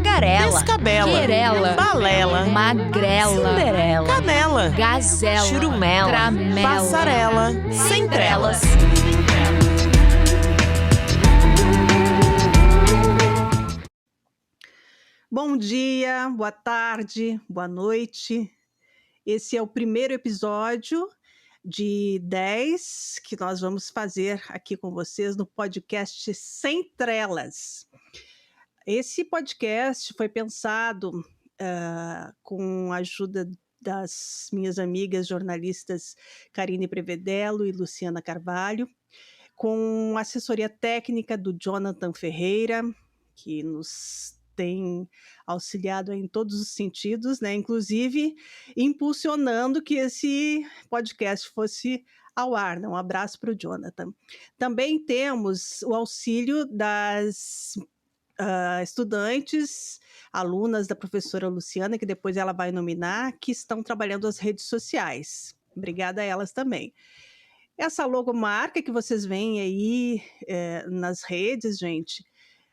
tagarela, descabela, querela, balela, magrela, cinderela, canela, gazela, churumela, tramela, passarela, sem trelas. Bom dia, boa tarde, boa noite. Esse é o primeiro episódio de 10 que nós vamos fazer aqui com vocês no podcast Sem Trelas. Esse podcast foi pensado com a ajuda das minhas amigas jornalistas Karine Prevedelo e Luciana Carvalho, com assessoria técnica do Jonathan Ferreira, que nos tem auxiliado em todos os sentidos, né? Inclusive impulsionando que esse podcast fosse ao ar. Um abraço para o Jonathan. Também temos o auxílio das estudantes, alunas da professora Luciana, que depois ela vai nominar, que estão trabalhando as redes sociais. Obrigada a elas também. Essa logomarca que vocês veem aí nas redes, gente,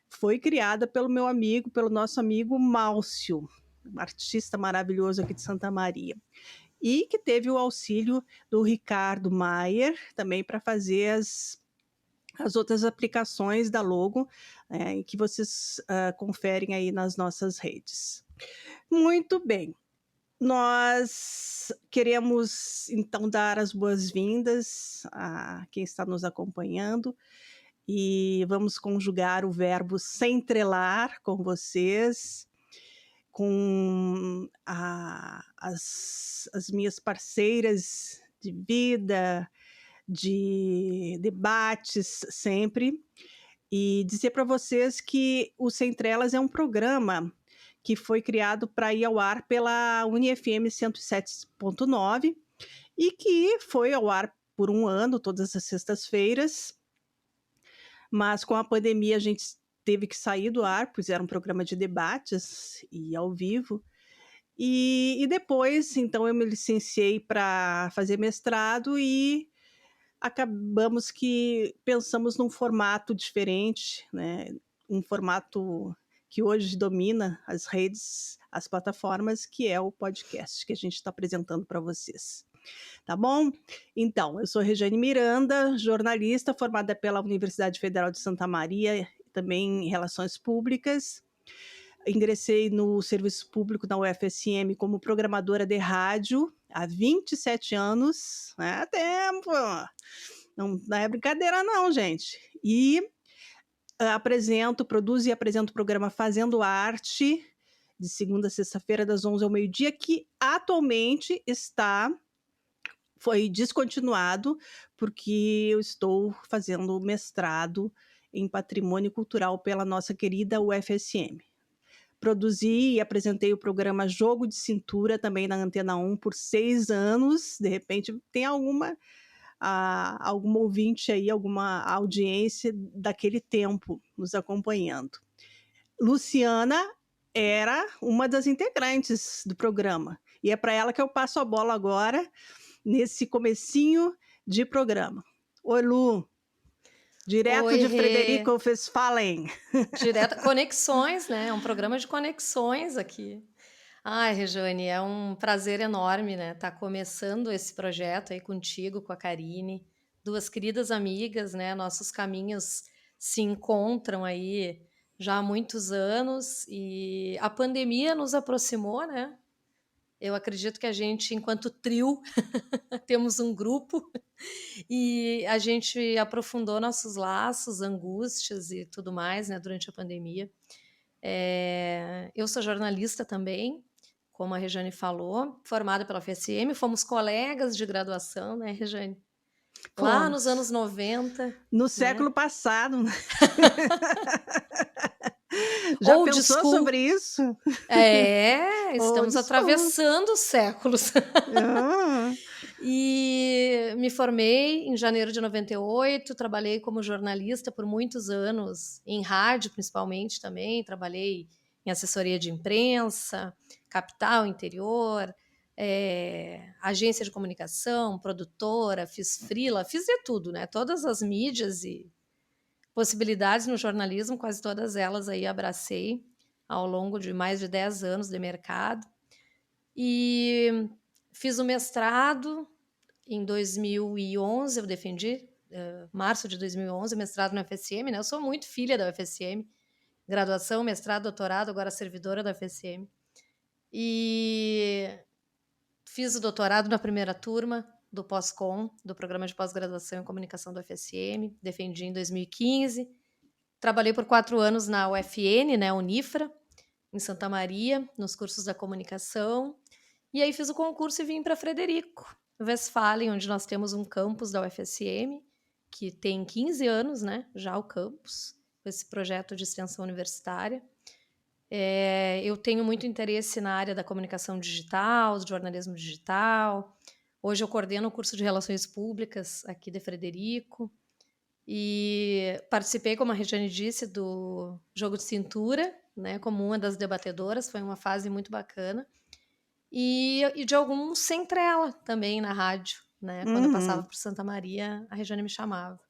foi criada pelo nosso amigo Málcio, um artista maravilhoso aqui de Santa Maria. E que teve o auxílio do Ricardo Maier, também para fazer as outras aplicações da logo, que vocês conferem aí nas nossas redes. Muito bem. Nós queremos, então, dar as boas-vindas a quem está nos acompanhando e vamos conjugar o verbo centrelar com vocês, com as minhas parceiras de vida, de debates sempre, e dizer para vocês que o Sem Trelas é um programa que foi criado para ir ao ar pela UniFM 107.9 e que foi ao ar por um ano, todas as sextas-feiras, mas com a pandemia a gente teve que sair do ar, pois era um programa de debates e ao vivo. E depois, então, eu me licenciei para fazer mestrado e acabamos que pensamos num formato diferente, né? Um formato que hoje domina as redes, as plataformas, que é o podcast que a gente está apresentando para vocês. Tá bom? Então, eu sou Regiane Miranda, jornalista formada pela Universidade Federal de Santa Maria, também em Relações Públicas. Ingressei no serviço público da UFSM como programadora de rádio há 27 anos. É tempo! Não é brincadeira não, gente. E produzo e apresento o programa Fazendo Arte, de segunda a sexta-feira, das 11 ao meio-dia, que atualmente foi descontinuado, porque eu estou fazendo mestrado em Patrimônio Cultural pela nossa querida UFSM. Produzi e apresentei o programa Jogo de Cintura, também na Antena 1, por 6 anos. De repente, tem alguma ouvinte aí, alguma audiência daquele tempo nos acompanhando. Luciana era uma das integrantes do programa, e é para ela que eu passo a bola agora, nesse comecinho de programa. Oi, Lu. Direto Oi, de Rê. Frederico Westphalen. Direto, conexões, né? É um programa de conexões aqui. Ai, Regiane, é um prazer enorme, né? Tá começando esse projeto aí contigo, com a Karine, duas queridas amigas, né? Nossos caminhos se encontram aí já há muitos anos e a pandemia nos aproximou, né? Eu acredito que a gente, enquanto trio, temos um grupo e a gente aprofundou nossos laços, angústias e tudo mais, né, durante a pandemia. Eu sou jornalista também, como a Regiane falou, formada pela FSM, fomos colegas de graduação, né, Regiane? Lá Fomos. nos anos 90. No século passado. Já Old pensou school. sobre isso? Estamos atravessando os séculos. Ah. E me formei em janeiro de 98, trabalhei como jornalista por muitos anos, em rádio principalmente também, trabalhei em assessoria de imprensa, capital, interior, agência de comunicação, produtora, fiz freela, fiz de tudo, né? Todas as mídias e possibilidades no jornalismo, quase todas elas aí abracei ao longo de mais de 10 anos de mercado. E fiz o mestrado em 2011, eu defendi, março de 2011, mestrado na UFSM, né? Eu sou muito filha da UFSM, graduação, mestrado, doutorado, agora servidora da UFSM. E fiz o doutorado na primeira turma do Pós-Com, do Programa de Pós-Graduação em Comunicação da UFSM, defendi em 2015. Trabalhei por 4 anos na UFN, né, Unifra, em Santa Maria, nos cursos da comunicação. E aí fiz o concurso e vim para Frederico Westphalen, onde nós temos um campus da UFSM, que tem 15 anos, né, já o campus, com esse projeto de extensão universitária. Eu tenho muito interesse na área da comunicação digital, do jornalismo digital. Hoje eu coordeno o curso de Relações Públicas aqui de Frederico. E participei, como a Regiane disse, do Jogo de Cintura, né, como uma das debatedoras. Foi uma fase muito bacana. E de alguns sem trela também na rádio, né? Quando eu passava por Santa Maria, a Regiane me chamava.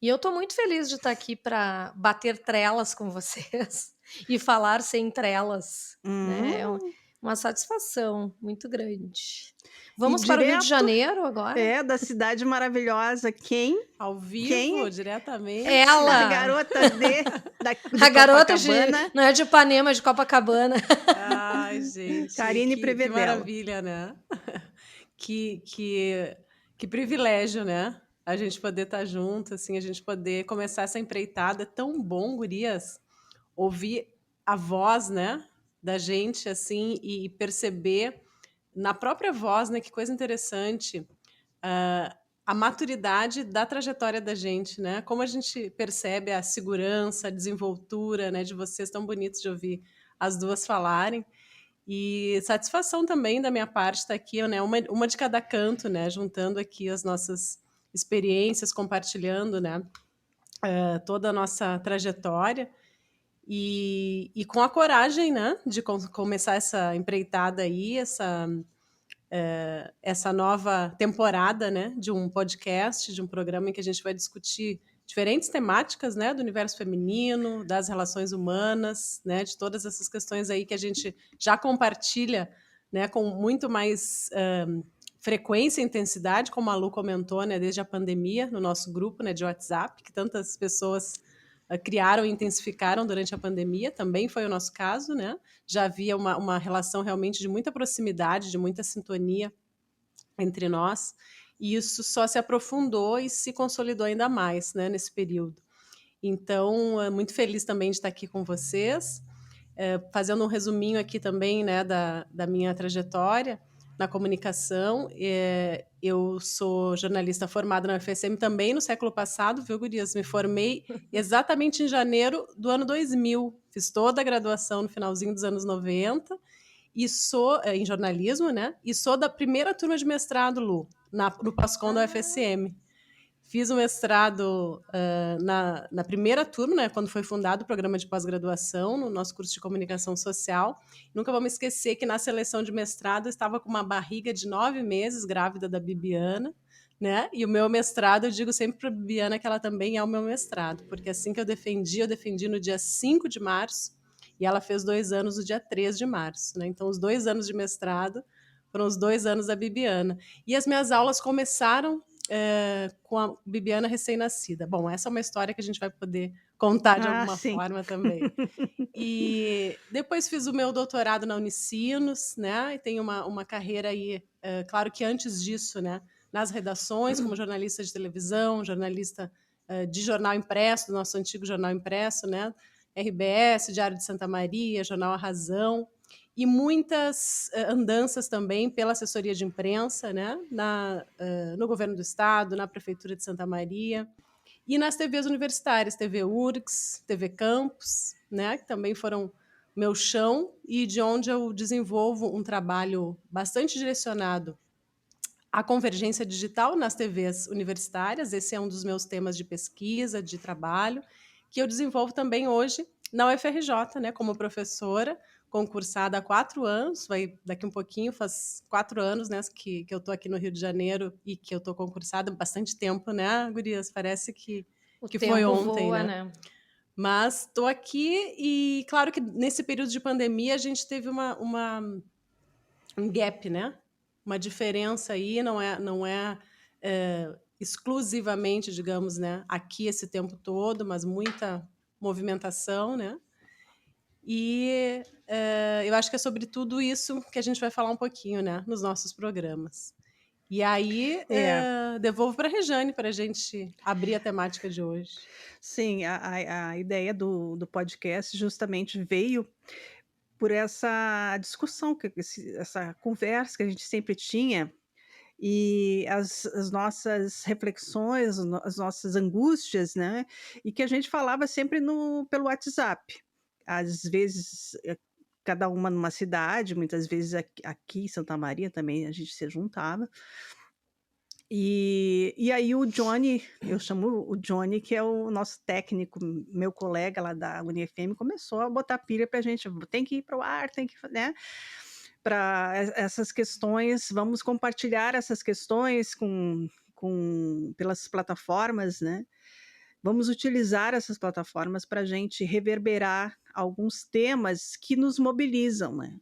E eu estou muito feliz de estar aqui para bater trelas com vocês e falar sem trelas, né? É uma satisfação muito grande. Vamos para o Rio de Janeiro agora? Da cidade maravilhosa. Quem? Ao vivo, Quem? diretamente. A Ela, garota de a garota Copacabana. não é de Ipanema, é de Copacabana. Ai, gente. Karine que Prevedel. maravilha, né? Que privilégio, né? A gente poder estar junto, assim, a gente poder começar essa empreitada. É tão bom, gurias, ouvir a voz, né, da gente, assim, e perceber na própria voz, né, que coisa interessante, a maturidade da trajetória da gente, né? Como a gente percebe a segurança, a desenvoltura, né, de vocês, tão bonitos de ouvir as duas falarem. E satisfação também da minha parte estar aqui, né? Uma de cada canto, né? Juntando aqui as nossas experiências, compartilhando, né? Toda a nossa trajetória e com a coragem, né? De começar essa empreitada aí, essa nova temporada, né? De um podcast, de um programa em que a gente vai discutir diferentes temáticas, né, do universo feminino, das relações humanas, né, de todas essas questões aí que a gente já compartilha, né, com muito mais frequência e intensidade, como a Lu comentou, né, desde a pandemia, no nosso grupo, né, de WhatsApp, que tantas pessoas criaram e intensificaram durante a pandemia, também foi o nosso caso, né, já havia uma relação realmente de muita proximidade, de muita sintonia entre nós, e isso só se aprofundou e se consolidou ainda mais, né, nesse período. Então, muito feliz também de estar aqui com vocês, fazendo um resuminho aqui também, né, da minha trajetória na comunicação. Eu sou jornalista formada na UFSM também no século passado, viu, gurias? Me formei exatamente em janeiro do ano 2000. Fiz toda a graduação no finalzinho dos anos 90, e sou em jornalismo, né? E sou da primeira turma de mestrado, Lu, no Pós-Com da UFSM. Fiz o mestrado na primeira turma, né, quando foi fundado o programa de pós-graduação, no nosso curso de comunicação social. Nunca vou me esquecer que na seleção de mestrado eu estava com uma barriga de 9 meses, grávida da Bibiana, né? E o meu mestrado, eu digo sempre para a Bibiana que ela também é o meu mestrado, porque assim que eu defendi no dia 5 de março, e ela fez 2 anos no dia 3 de março, né? Então, os 2 anos de mestrado foram os 2 anos da Bibiana. E as minhas aulas começaram com a Bibiana recém-nascida. Bom, essa é uma história que a gente vai poder contar de alguma forma também. E depois fiz o meu doutorado na Unicinos, né? E tenho uma carreira aí, claro que antes disso, né? Nas redações, como jornalista de televisão, jornalista de jornal impresso, do nosso antigo jornal impresso, né? RBS, Diário de Santa Maria, Jornal A Razão, e muitas andanças também pela assessoria de imprensa, né? No governo do estado, na prefeitura de Santa Maria, e nas TVs universitárias, TV URGS, TV Campus, né? Que também foram meu chão, e de onde eu desenvolvo um trabalho bastante direcionado à convergência digital nas TVs universitárias. Esse é um dos meus temas de pesquisa, de trabalho, que eu desenvolvo também hoje na UFRJ, né, como professora, concursada há 4 anos, daqui um pouquinho faz 4 anos, né, que eu estou aqui no Rio de Janeiro e que eu estou concursada há bastante tempo, né, gurias? Parece que foi ontem, voa, né? Mas estou aqui e, claro que nesse período de pandemia a gente teve um gap, né? Uma diferença aí, não é exclusivamente, digamos, né, aqui esse tempo todo, mas muita movimentação, né? E eu acho que é sobre tudo isso que a gente vai falar um pouquinho, né, nos nossos programas. E aí, devolvo para a Rejane para a gente abrir a temática de hoje. Sim, a ideia do podcast justamente veio por essa discussão, essa conversa que a gente sempre tinha, e as nossas reflexões, as nossas angústias, né? E que a gente falava sempre pelo WhatsApp. Às vezes, cada uma numa cidade, muitas vezes aqui em Santa Maria também a gente se juntava. E aí o Johnny, eu chamo o Johnny, que é o nosso técnico, meu colega lá da UniFM, começou a botar pilha para a gente, tem que ir para o ar, tem que, né? Para essas questões, vamos compartilhar essas questões pelas plataformas, né? Vamos utilizar essas plataformas para a gente reverberar alguns temas que nos mobilizam, né?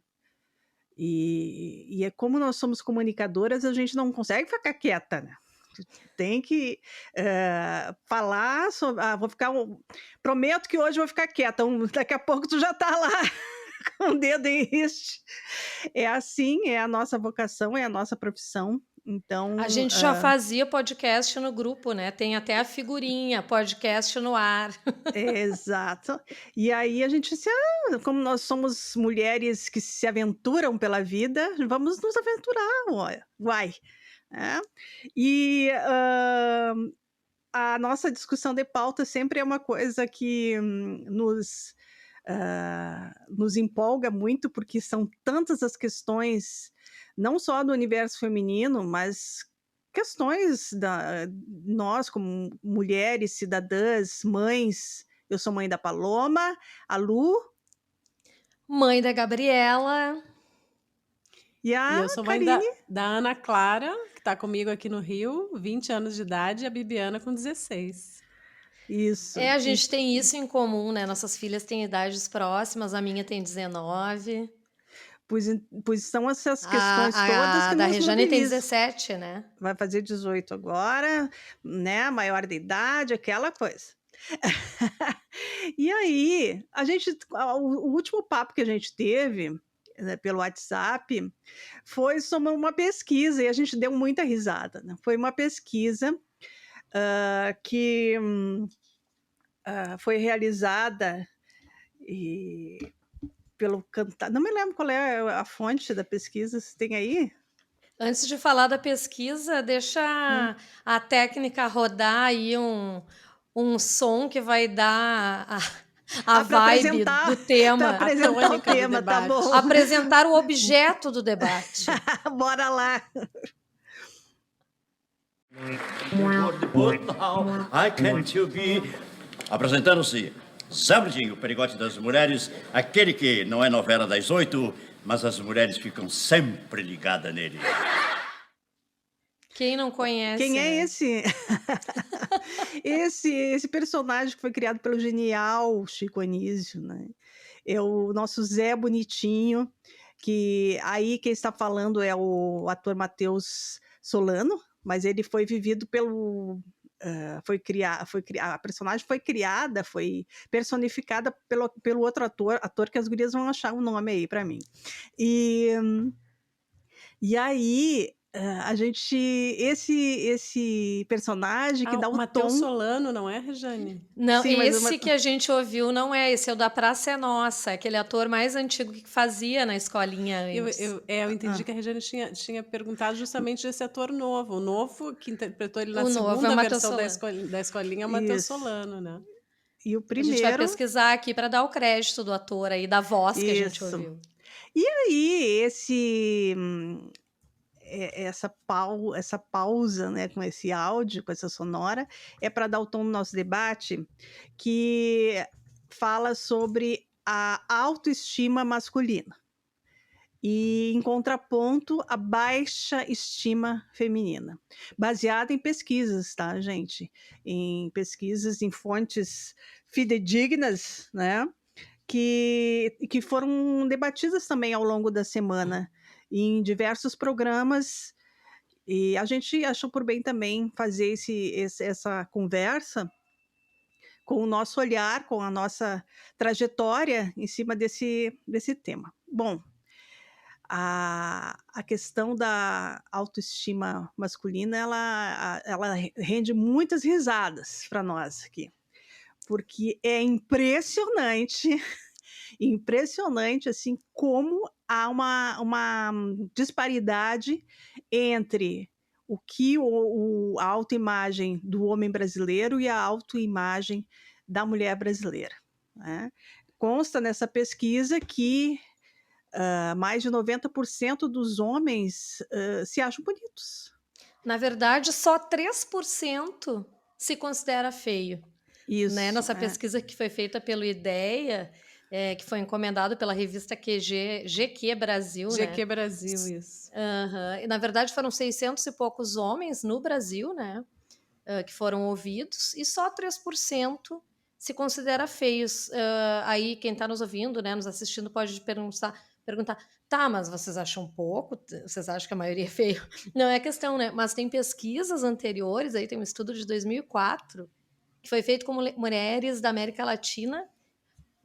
E é como nós somos comunicadoras, a gente não consegue ficar quieta, né? Tem que falar sobre. Prometo que hoje eu vou ficar quieta. Daqui a pouco tu já está lá com o dedo em riste. É assim, é a nossa vocação, é a nossa profissão. Então, A gente já fazia podcast no grupo, né? Tem até a figurinha, podcast no ar. exato. E aí a gente como nós somos mulheres que se aventuram pela vida, vamos nos aventurar, vai. E a nossa discussão de pauta sempre é uma coisa que nos empolga muito, porque são tantas as questões, não só do universo feminino, mas questões nós como mulheres, cidadãs, mães. Eu sou mãe da Paloma, a Lu. Mãe da Gabriela. E a eu sou mãe da Ana Clara, que está comigo aqui no Rio, 20 anos de idade, e a Bibiana com 16. Isso. A gente tem isso em comum, né? Nossas filhas têm idades próximas, a minha tem 19. Pois são essas questões todas que A da nos Rejane tem mobilizam. 17, né? Vai fazer 18 agora, né? Maior de idade, aquela coisa. E aí, o último papo que a gente teve, né, pelo WhatsApp, foi sobre uma pesquisa, e a gente deu muita risada, né? Foi uma pesquisa que foi realizada pelo Cantar. Não me lembro qual é a fonte da pesquisa, você tem aí? Antes de falar da pesquisa, deixa a técnica rodar aí um som que vai dar a vibe do tema. Para apresentar o tema, tá bom. Apresentar o objeto do debate. Bora lá. Apresentando-se Zambudinho, o perigote das mulheres, aquele que não é novela das 8, mas as mulheres ficam sempre ligadas nele. Quem não conhece? Quem é esse? esse personagem que foi criado pelo genial Chico Anísio, né? É o nosso Zé Bonitinho, que aí quem está falando é o ator Matheus Solano, mas ele foi vivido pelo... a personagem foi criada, foi personificada pelo outro ator que as gurias vão achar um nome aí para mim. E aí a gente, esse personagem que dá o Matheus tom... Solano, não é, Rejane? Não, Sim, esse que a gente ouviu não é esse, é o da Praça é Nossa, aquele ator mais antigo que fazia na escolinha antes. Eu entendi que a Rejane tinha perguntado justamente desse ator novo. O novo que interpretou ele na segunda versão da escolinha é o Matheus Solano, né? E o primeiro... A gente vai pesquisar aqui para dar o crédito do ator aí, da voz que a gente ouviu. E aí, essa pausa, né, com esse áudio, com essa sonora, é para dar o tom do nosso debate, que fala sobre a autoestima masculina. e, em contraponto, a baixa estima feminina, baseada em pesquisas, tá, gente? Em pesquisas, em fontes fidedignas, né? Que foram debatidas também ao longo da semana em diversos programas, e a gente achou por bem também fazer essa conversa com o nosso olhar, com a nossa trajetória em cima desse tema. Bom, a questão da autoestima masculina, ela rende muitas risadas para nós aqui, porque é impressionante, impressionante assim como há uma disparidade entre o que a autoimagem do homem brasileiro e a autoimagem da mulher brasileira, né? Consta nessa pesquisa que mais de 90% dos homens se acham bonitos. Na verdade, só 3% se considera feio. Né? Isso, Nossa pesquisa que foi feita pelo IDEA, que foi encomendado pela revista GQ Brasil, GQ né? Brasil, isso. E, na verdade, foram 600 e poucos homens no Brasil, né? Que foram ouvidos, e só 3% se considera feios. Aí, quem está nos ouvindo, né, nos assistindo, pode perguntar, tá, mas vocês acham pouco? Vocês acham que a maioria é feio? Não é questão, né? Mas tem pesquisas anteriores, aí tem um estudo de 2004, que foi feito com mulheres da América Latina,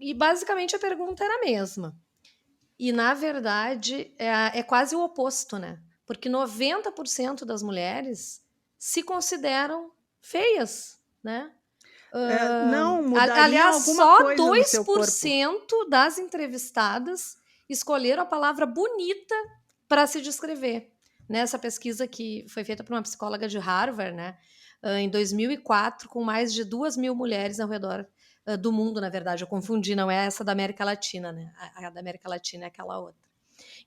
e basicamente a pergunta era a mesma. E, na verdade, é quase o oposto, né? Porque 90% das mulheres se consideram feias, né? Não mudariam Aliás, alguma só coisa no seu corpo. 2% das entrevistadas escolheram a palavra bonita para se descrever. Nessa pesquisa que foi feita por uma psicóloga de Harvard, né? Em 2004, com mais de 2.000 mulheres ao redor do mundo, na verdade. Eu confundi, não é essa da América Latina, né? A da América Latina é aquela outra.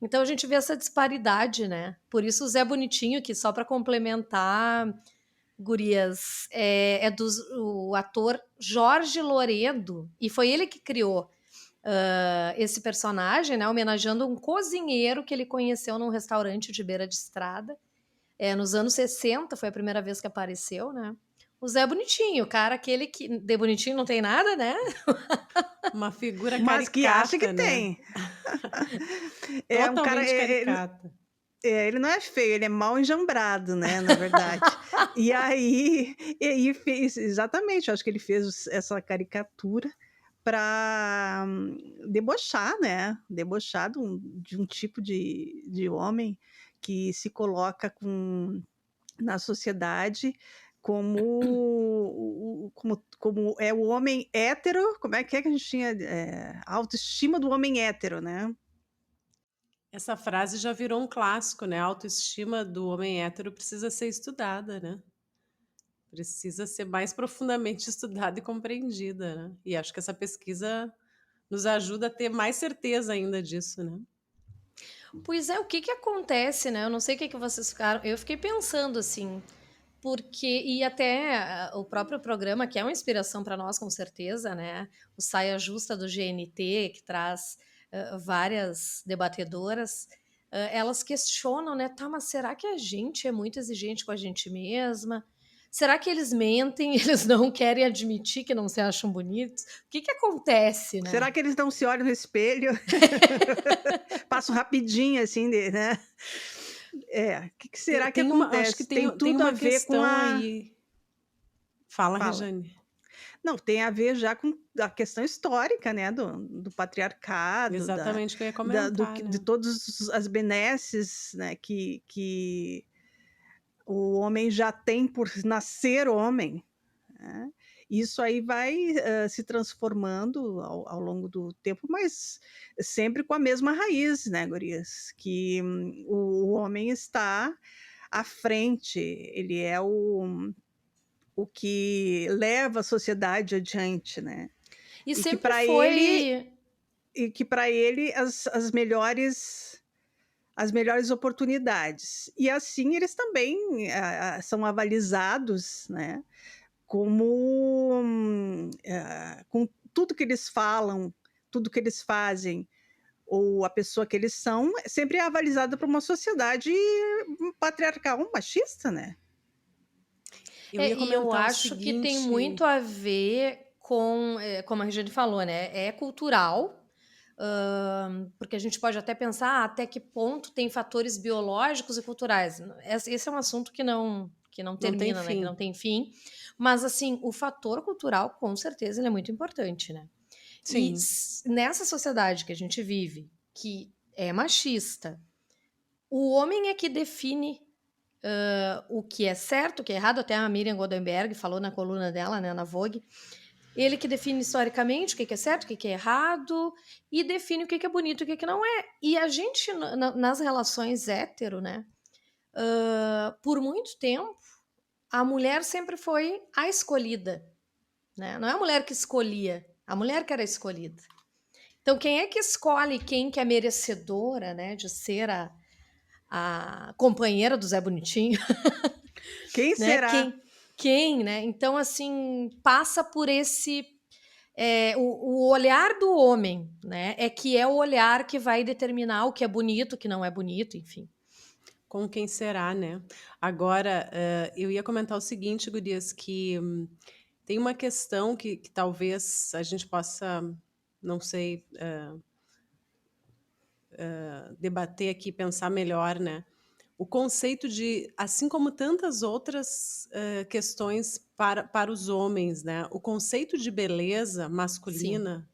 Então a gente vê essa disparidade, né? Por isso o Zé Bonitinho, que só para complementar, gurias, o ator Jorge Loredo, e foi ele que criou esse personagem, né? Homenageando um cozinheiro que ele conheceu num restaurante de beira de estrada. Nos anos 60 foi a primeira vez que apareceu, né? O Zé Bonitinho, o cara aquele que de bonitinho não tem nada, né? Uma figura Mas que acha que caricata, né? tem. É um cara. Totalmente caricata. Ele não é feio, ele é mal enjambrado, né? Na verdade. E aí fez exatamente, eu acho que ele fez essa caricatura para debochar, né? Debochar de um tipo de homem que se coloca na sociedade como é o homem hétero. Como é que a gente tinha a autoestima do homem hétero, né? Essa frase já virou um clássico, né? A autoestima do homem hétero precisa ser estudada, né? Precisa ser mais profundamente estudada e compreendida, né? E acho que essa pesquisa nos ajuda a ter mais certeza ainda disso, né? Pois é, o que acontece, né? Eu não sei o que vocês ficaram. Eu fiquei pensando assim, porque, e até o próprio programa, que é uma inspiração para nós, com certeza, né? O Saia Justa do GNT, que traz várias debatedoras, elas questionam, né? Tá, mas será que a gente é muito exigente com a gente mesma? Será que eles mentem? Eles não querem admitir que não se acham bonitos? O que acontece, né? Será que eles não se olham no espelho? Passam rapidinho, assim, né? O que será que acontece? Acho que tem tudo uma a ver questão com aí. Fala, Fala. Rejane. Não, tem a ver já com a questão histórica, né? Do patriarcado. Exatamente o que eu ia comentar, né? De todas as benesses, né? Que o homem já tem por nascer homem, né? Isso aí vai se transformando ao longo do tempo, mas sempre com a mesma raiz, né, gurias? Que o homem está à frente, ele é o que leva a sociedade adiante, né? E que sempre para foi. que para ele as melhores oportunidades. E assim eles também são avalizados, né? Com tudo que eles falam, tudo que eles fazem, ou a pessoa que eles são, sempre é avalizada por uma sociedade patriarcal machista, né? Eu ia E eu comentar o acho que tem seguinte. muito a ver com, como a Regiane falou, né? É cultural, porque a gente pode até pensar até que ponto tem fatores biológicos e culturais. Esse é um assunto que não Não tem termina, né? Que fim. não tem fim. Mas, assim, o fator cultural, com certeza, ele é muito importante, né? E Sim. nessa sociedade que a gente vive, que é machista, o homem é que define o que é certo, o que é errado. Até a Miriam Goldenberg falou na coluna dela, né, na Vogue. Ele que define historicamente o que é certo, o que é errado, e define o que é bonito e o que não é. E a gente, nas relações hétero, né, por muito tempo, a mulher sempre foi a escolhida. Né? Não é a mulher que escolhia, a mulher que era escolhida. Então, quem é que escolhe quem que é merecedora, né, de ser a companheira do Zé Bonitinho? Quem Né? será? Quem, né? Então, assim, passa por esse... o olhar do homem, né? É que é o olhar que vai determinar o que é bonito, o que não é bonito, enfim. Com quem será, né? Agora, eu ia comentar o seguinte, gurias, que tem uma questão que talvez a gente possa, não sei, debater aqui, pensar melhor, né? O conceito de, assim como tantas outras questões para os homens, né? O conceito de beleza Sim. masculina,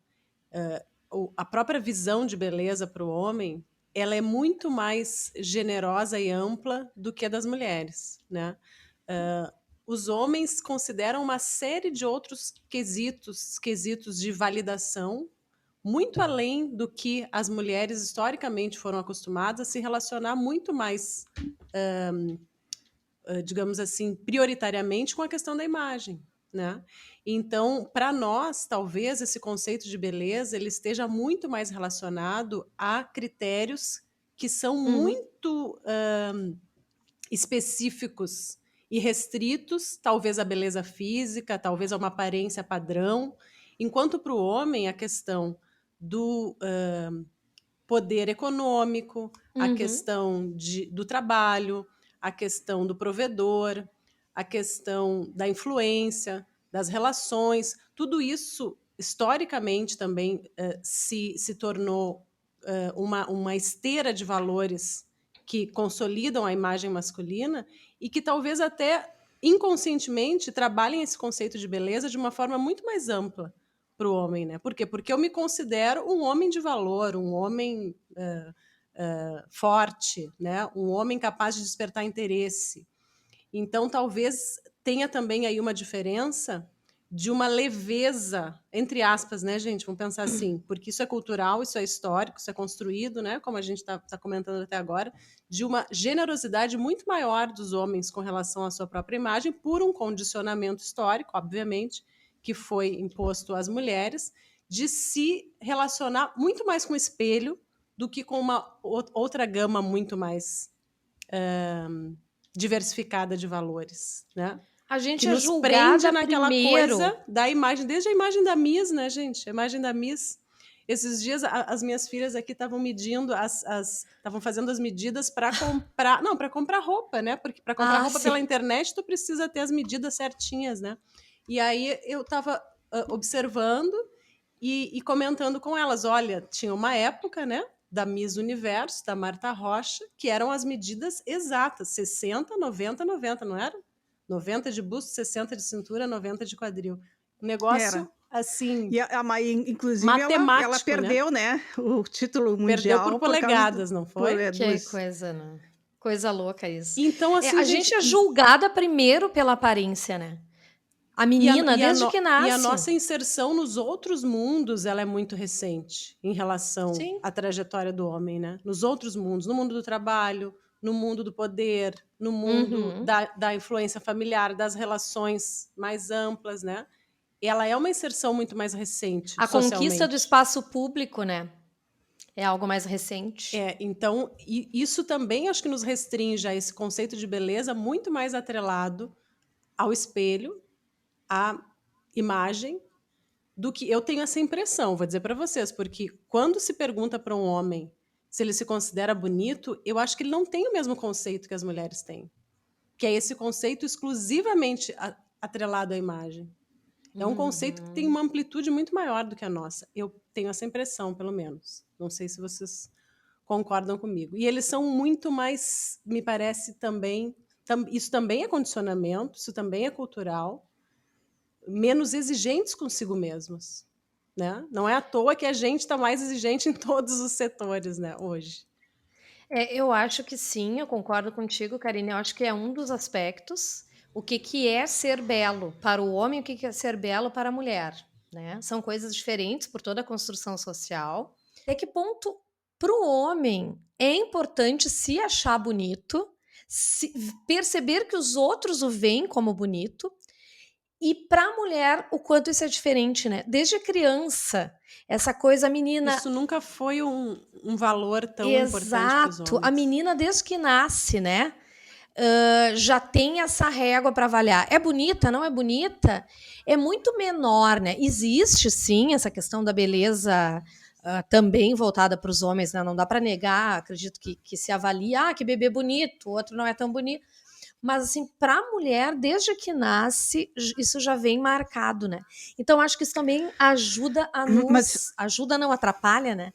a própria visão de beleza para o homem, ela é muito mais generosa e ampla do que a das mulheres, né? Os homens consideram uma série de outros quesitos de validação, muito além do que as mulheres historicamente foram acostumadas a se relacionar muito mais, digamos assim, prioritariamente com a questão da imagem, né? Então, para nós, talvez esse conceito de beleza ele esteja muito mais relacionado a critérios que são muito específicos e restritos, talvez à beleza física, talvez a uma aparência padrão, enquanto para o homem a questão do poder econômico, a questão do trabalho, a questão do provedor, a questão da influência, das relações, tudo isso historicamente também se tornou uma esteira de valores que consolidam a imagem masculina e que talvez até inconscientemente trabalhem esse conceito de beleza de uma forma muito mais ampla para o homem, né? Por quê? Porque eu me considero um homem de valor, um homem forte, né? Um homem capaz de despertar interesse. Então, talvez tenha também aí uma diferença de uma leveza, entre aspas, né, gente? Vamos pensar assim, porque isso é cultural, isso é histórico, isso é construído, né? Como a gente está comentando até agora, de uma generosidade muito maior dos homens com relação à sua própria imagem, por um condicionamento histórico, obviamente, que foi imposto às mulheres, de se relacionar muito mais com o espelho do que com uma outra gama muito mais diversificada de valores, né? A gente Que é nos prende julgada naquela primeiro. coisa da imagem, desde a imagem da Miss, né, gente? A imagem da Miss. Esses dias as minhas filhas aqui estavam medindo estavam fazendo as medidas para comprar, não, para comprar roupa, né? Porque para comprar roupa sim. pela internet tu precisa ter as medidas certinhas, né? E aí eu estava observando e comentando com elas, olha, tinha uma época, né, da Miss Universo, da Marta Rocha, que eram as medidas exatas, 60, 90, 90, não era? 90 de busto, 60 de cintura, 90 de quadril. Um negócio, Era. assim, E a Mai, inclusive, ela matemático, né? perdeu, né, o título Perdeu por mundial por causa polegadas, não foi? Que coisa, né? Coisa louca isso. Então, assim, A gente é julgada primeiro pela aparência, né? A menina, desde que e nasce. a nossa inserção nos outros mundos, ela é muito recente em relação Sim. à trajetória do homem, né? Nos outros mundos, no mundo do trabalho, no mundo do poder, no mundo da influência familiar, das relações mais amplas, né? Ela é uma inserção muito mais recente A socialmente. conquista do espaço público, né? É algo mais recente. Então, isso também acho que nos restringe a esse conceito de beleza muito mais atrelado ao espelho, à imagem, do que eu tenho essa impressão, vou dizer para vocês, porque quando se pergunta para um homem se ele se considera bonito, eu acho que ele não tem o mesmo conceito que as mulheres têm, que é esse conceito exclusivamente atrelado à imagem. É um conceito que tem uma amplitude muito maior do que a nossa. Eu tenho essa impressão, pelo menos. Não sei se vocês concordam comigo. E eles são muito mais, me parece também, isso também é condicionamento, isso também é cultural, menos exigentes consigo mesmos, né? Não é à toa que a gente está mais exigente em todos os setores, né, hoje. Eu acho que sim, eu concordo contigo, Karine. Eu acho que é um dos aspectos. O que é ser belo para o homem e o que é ser belo para a mulher, né? São coisas diferentes por toda a construção social. Até que ponto, para o homem, é importante se achar bonito, perceber que os outros o veem como bonito, e para a mulher, o quanto isso é diferente, né? Desde criança, essa coisa, a menina... Isso nunca foi um valor tão importante para os Exato, homens. a menina desde que nasce, né? Já tem essa régua para avaliar. É bonita, não é bonita? É muito menor, né? Existe, sim, essa questão da beleza também voltada para os homens, né? Não dá para negar, acredito que se avalia, que bebê bonito, o outro não é tão bonito. Mas, assim, para a mulher, desde que nasce, isso já vem marcado, né? Então, acho que isso também ajuda a nos... Ajuda, não atrapalha, né?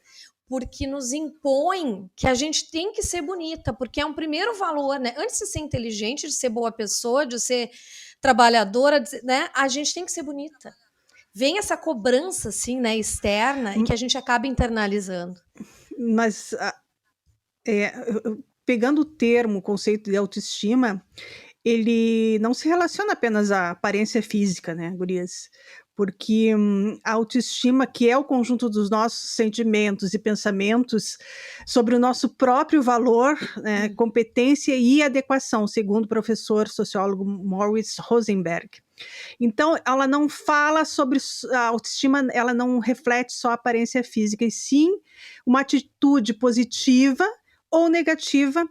Porque nos impõe que a gente tem que ser bonita, porque é um primeiro valor, né? Antes de ser inteligente, de ser boa pessoa, de ser trabalhadora, né? A gente tem que ser bonita. Vem essa cobrança, assim, né, externa, e que a gente acaba internalizando. Mas pegando o conceito de autoestima, ele não se relaciona apenas à aparência física, né, gurias? Porque a autoestima, que é o conjunto dos nossos sentimentos e pensamentos sobre o nosso próprio valor, né, competência e adequação, segundo o professor sociólogo Maurice Rosenberg. Então, ela não fala sobre a autoestima, ela não reflete só a aparência física, e sim uma atitude positiva ou negativa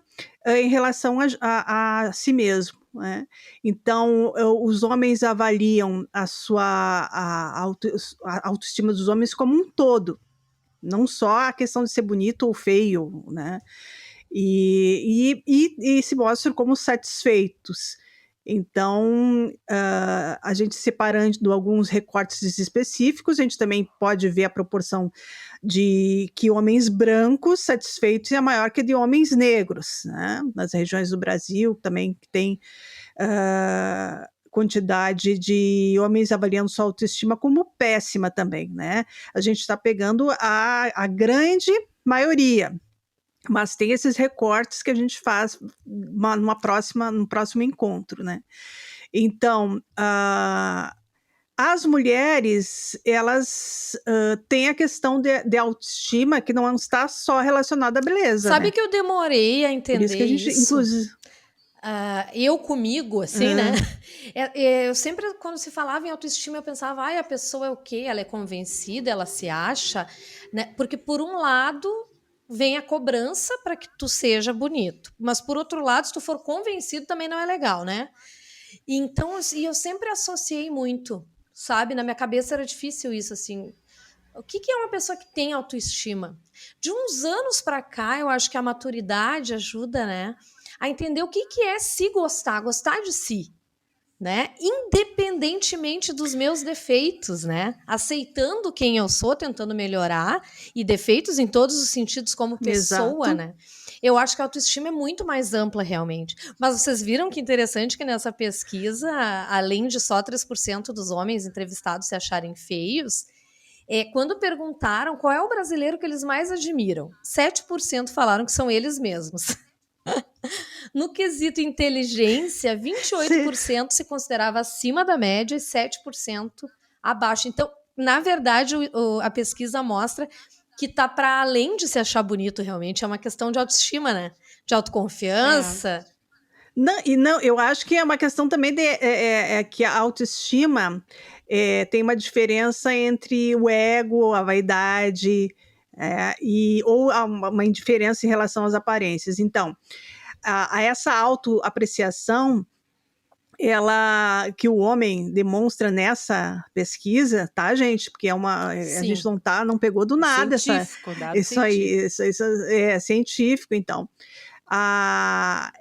em relação a si mesmo, né? Então, os homens avaliam a autoestima dos homens como um todo, não só a questão de ser bonito ou feio, né? E se mostram como satisfeitos. Então, a gente separando alguns recortes específicos, a gente também pode ver a proporção de que homens brancos satisfeitos é maior que a de homens negros, né? Nas regiões do Brasil também que tem quantidade de homens avaliando sua autoestima como péssima também, né? A gente está pegando a grande maioria, mas tem esses recortes que a gente faz no próximo encontro, né? Então, as mulheres, elas têm a questão de autoestima que não está só relacionada à beleza. Sabe, né? que eu demorei a entender Por isso que a gente, inclusive... eu comigo, assim, né? Eu sempre, quando se falava em autoestima, eu pensava, a pessoa é o quê? Ela é convencida, ela se acha, né? Porque, por um lado, vem a cobrança para que tu seja bonito. Mas, por outro lado, se tu for convencido, também não é legal, né? Então, eu sempre associei muito, sabe? Na minha cabeça era difícil isso, assim. O que é uma pessoa que tem autoestima? De uns anos para cá, eu acho que a maturidade ajuda, né? A entender o que é se gostar de si, né? Independentemente dos meus defeitos, né? Aceitando quem eu sou, tentando melhorar, e defeitos em todos os sentidos como pessoa, Exato. né? Eu acho que a autoestima é muito mais ampla, realmente. Mas vocês viram que interessante que nessa pesquisa, além de só 3% dos homens entrevistados se acharem feios, quando perguntaram qual é o brasileiro que eles mais admiram, 7% falaram que são eles mesmos. No quesito inteligência, 28% se considerava acima da média e 7% abaixo. Então, na verdade, a pesquisa mostra que tá para além de se achar bonito, realmente, é uma questão de autoestima, né? De autoconfiança. Não, eu acho que é uma questão também que a autoestima tem uma diferença entre o ego, a vaidade, ou uma indiferença em relação às aparências. Então, a essa autoapreciação, que o homem demonstra nessa pesquisa, tá, gente? Porque a gente Sim. não pegou do nada Científico, dado isso aí, científico. isso é científico, então.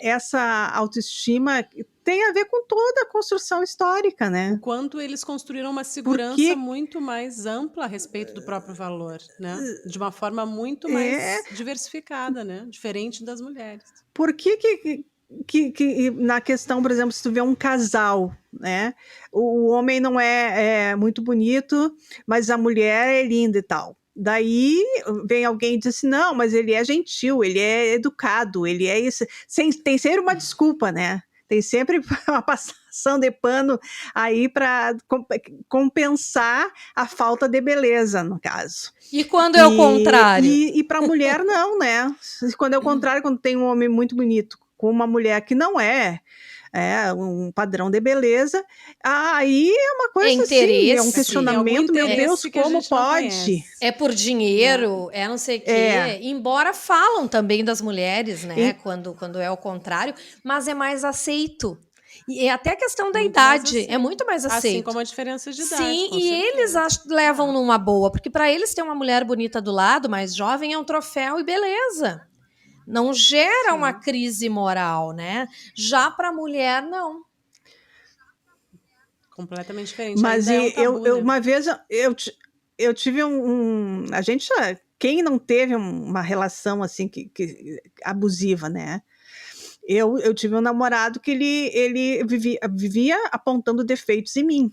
Essa autoestima tem a ver com toda a construção histórica, O né? quanto eles construíram uma Por segurança que muito mais ampla a respeito do próprio valor, né? De uma forma muito é, mais diversificada, né? Diferente das mulheres. por que na questão, por exemplo, se tu vê um casal, né? O homem não é muito bonito, mas a mulher é linda e tal. Daí vem alguém e diz assim, não, mas ele é gentil, ele é educado, ele é isso. Tem sempre uma desculpa, né? Tem sempre uma passação de pano aí para compensar a falta de beleza, no caso. E quando é o contrário? E para a mulher, não, né? Quando é o contrário, quando tem um homem muito bonito com uma mulher que não é um padrão de beleza, aí é uma coisa assim, é um Interesse. Tem algum questionamento, meu Deus, interesse que a como gente não pode? conhece. É por dinheiro, é não sei o quê. Embora falam também das mulheres, né? Quando é o contrário, mas é mais aceito. E é até a questão da Muito mais idade, é aceito. muito mais aceito. Assim como a diferença de idade, Sim, com e eles certeza. levam numa boa, porque para eles ter uma mulher bonita do lado, mais jovem, é um troféu e beleza. Não gera Sim. uma crise moral, né? Já para a mulher, não. Completamente diferente. Mas Ainda é um tabu, né? uma vez eu tive a gente, quem não teve uma relação assim que abusiva, né? Eu tive um namorado que ele vivia apontando defeitos em mim.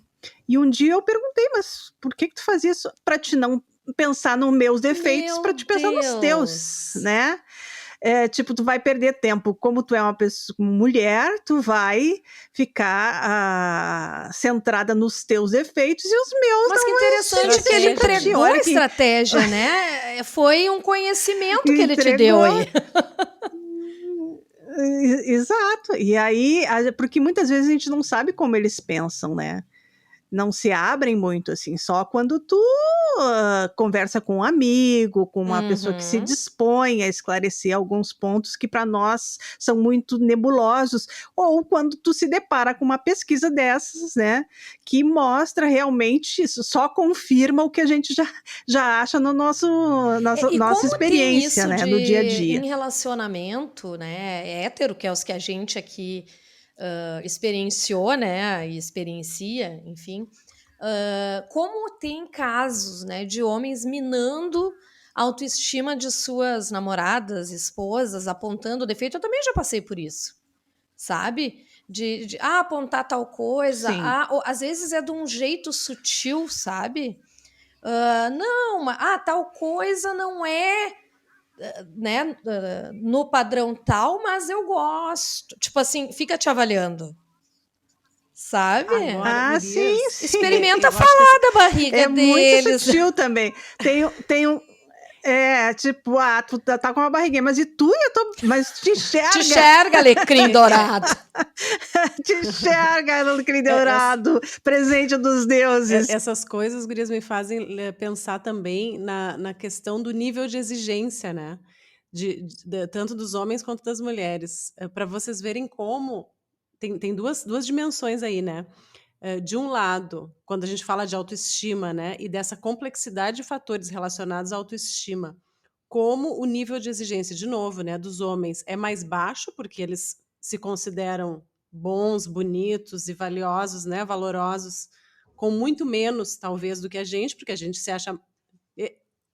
E um dia eu perguntei, mas por que tu fazia isso? Para te não pensar nos meus defeitos, Meu para te pensar nos teus, Deus. né? Tipo, tu vai perder tempo. Como tu é uma pessoa, mulher, tu vai ficar centrada nos teus defeitos e os meus Mas não que vão interessante que ele Estratégia, né? entregou Olha a que estratégia, né? Foi um conhecimento que ele te entregou. deu aí. Exato. E aí, porque muitas vezes a gente não sabe como eles pensam, né? Não se abrem muito assim, só quando tu conversa com um amigo, com uma pessoa que se Uhum. dispõe a esclarecer alguns pontos que para nós são muito nebulosos, ou quando tu se depara com uma pesquisa dessas, né, que mostra realmente isso, só confirma o que a gente já acha no nossa E nossa como tem experiência, isso né, no dia a dia. em relacionamento, né, hétero, que é os que a gente aqui experienciou, né, e experiencia, enfim, como tem casos, né, de homens minando a autoestima de suas namoradas, esposas, apontando defeito. Eu também já passei por isso, sabe? De apontar tal coisa, Sim. ou, às vezes é de um jeito sutil, sabe? Não, tal coisa não é, né, no padrão tal, mas eu gosto. Tipo assim, fica te avaliando, sabe? Agora, Sim, gurias, sim. Experimenta eu acho que falar da barriga É muito deles. sutil também. Tem um. Tipo, tu tá com uma barriguinha, mas e tu? Mas te enxerga. Te enxerga, alecrim dourado. Te enxerga, alecrim dourado, presente dos deuses. Essas coisas, gurias, me fazem pensar também na questão do nível de exigência, né? Tanto dos homens quanto das mulheres. Para vocês verem como tem duas dimensões aí, né? De um lado, quando a gente fala de autoestima, né? E dessa complexidade de fatores relacionados à autoestima, como o nível de exigência, de novo, né, dos homens é mais baixo, porque eles se consideram bons, bonitos e valiosos, né, valorosos, com muito menos, talvez, do que a gente, porque a gente se acha...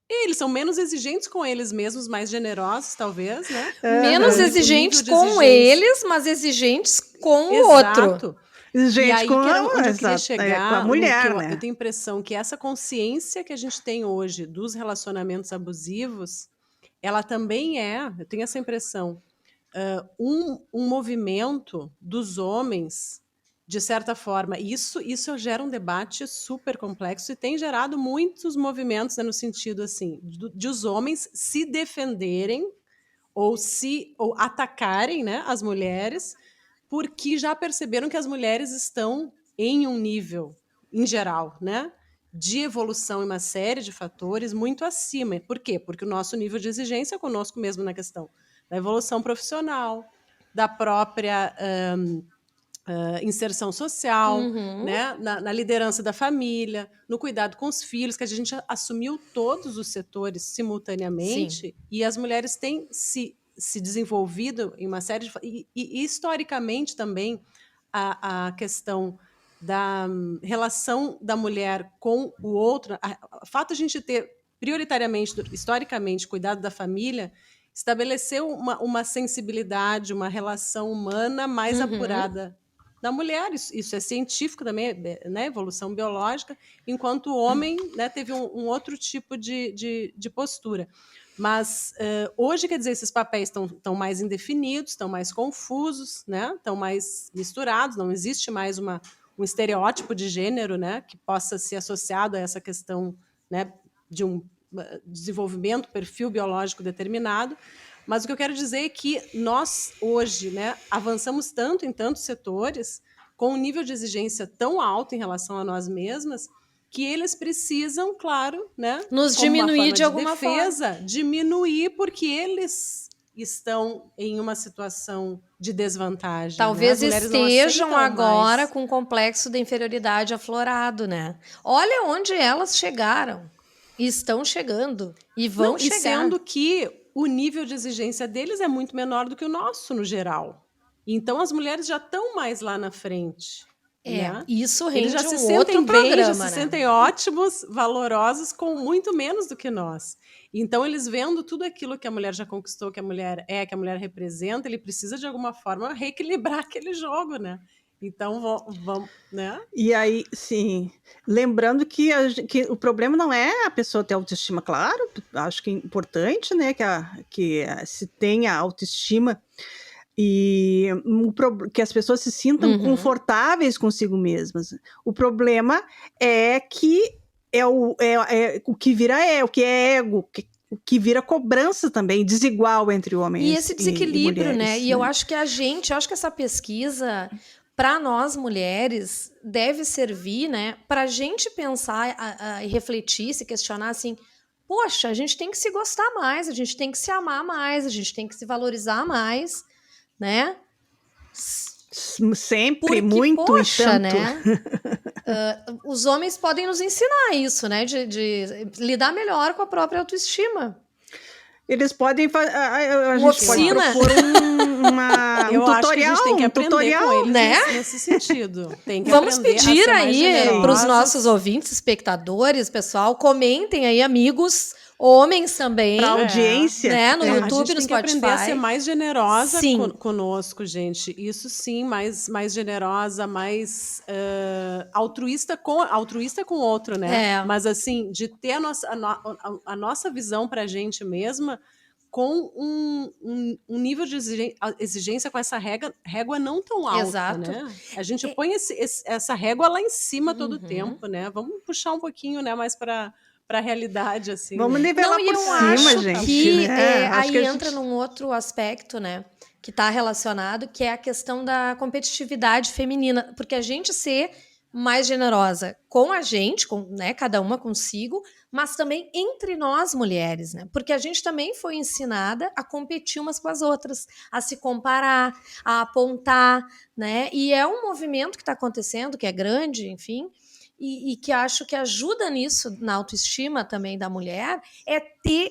Eles são menos exigentes com eles mesmos, mais generosos, talvez, né? Menos O nível exigentes de com exigência. eles, mas exigentes com o outro. Exato. E Gente, aí, onde eu queria chegar, com a mulher, Lu, né? eu tenho a impressão que essa consciência que a gente tem hoje dos relacionamentos abusivos, ela também eu tenho essa impressão, um movimento dos homens, de certa forma. Isso gera um debate super complexo e tem gerado muitos movimentos, né, no sentido assim, de os homens se defenderem ou atacarem, né, as mulheres, porque já perceberam que as mulheres estão em um nível, em geral, né, de evolução em uma série de fatores muito acima. Por quê? Porque o nosso nível de exigência é conosco mesmo na questão da evolução profissional, da própria inserção social, Uhum. né? Na liderança da família, no cuidado com os filhos, que a gente assumiu todos os setores Sim. simultaneamente, e as mulheres têm se desenvolvido em uma série de... E historicamente também, a questão da relação da mulher com o outro, o fato de a gente ter prioritariamente, historicamente, cuidado da família, estabeleceu uma sensibilidade, uma relação humana mais Uhum. apurada da mulher. Isso é científico também, né? Evolução biológica, enquanto o homem, né, teve um outro tipo de postura. Mas hoje, quer dizer, esses papéis estão mais indefinidos, estão mais confusos, né? Estão mais misturados, não existe mais um estereótipo de gênero, né, que possa ser associado a essa questão, né, de um desenvolvimento, perfil biológico determinado. Mas o que eu quero dizer é que nós, hoje, né, avançamos tanto em tantos setores, com um nível de exigência tão alto em relação a nós mesmas, que eles precisam, claro, né, Nos como uma diminuir forma de alguma defesa, diminuir, porque eles estão em uma situação de desvantagem. Talvez as mulheres não estejam aceitam agora mais. com o complexo da inferioridade aflorado, né? Olha onde elas chegaram. E estão chegando. E vão Não, chegar. E sendo que o nível de exigência deles é muito menor do que o nosso, no geral. Então, as mulheres já estão mais lá na frente. Né? Isso Eles rende já se um sentem outro bem, já programa, se né? sentem ótimos, valorosos, com muito menos do que nós. Então, eles vendo tudo aquilo que a mulher já conquistou, que a mulher é, que a mulher representa, ele precisa, de alguma forma, reequilibrar aquele jogo, né? Então, vamos, né? E aí, sim, lembrando que o problema não é a pessoa ter autoestima, claro, acho que é importante, né, que se tenha autoestima e que as pessoas se sintam confortáveis consigo mesmas. O problema é que o que vira o que é ego, o que vira cobrança também, desigual entre homens e esse desequilíbrio, mulheres, né? E eu acho que essa pesquisa, para nós mulheres, deve servir, né, para a gente pensar e refletir, se questionar assim, poxa, a gente tem que se gostar mais, a gente tem que se amar mais, a gente tem que se valorizar mais, né? Sempre, porque, muito poxa, e tanto. Né? Os homens podem nos ensinar isso, né? De lidar melhor com a própria autoestima. Eles podem fazer. A gente oficina. pode propor um tutorial. Acho que a gente tem que aprender com eles, né? Nesse sentido. Tem que Vamos pedir aí para os generosas. nossos ouvintes, espectadores, pessoal, comentem aí, amigos, homens também. Para audiência. Né? No YouTube, a gente no tem Spotify. que aprender a ser mais generosa Sim. conosco, gente. Isso sim, mais generosa, mais altruísta com o outro, né? Mas assim, de ter a nossa visão para a gente mesma com um nível de exigência com essa régua não tão alta, Exato. né? A gente põe essa régua lá em cima todo o tempo, né? Vamos puxar um pouquinho, né, mais para a realidade, assim. Vamos né? nivelar por cima, gente. Que, né? Aí entra num outro aspecto, né? Que está relacionado, que é a questão da competitividade feminina. Porque a gente ser mais generosa com a gente, né, cada uma consigo, mas também entre nós mulheres, né? Porque a gente também foi ensinada a competir umas com as outras, a se comparar, a apontar, né? E é um movimento que está acontecendo, que é grande, enfim, e que acho que ajuda nisso, na autoestima também da mulher, é ter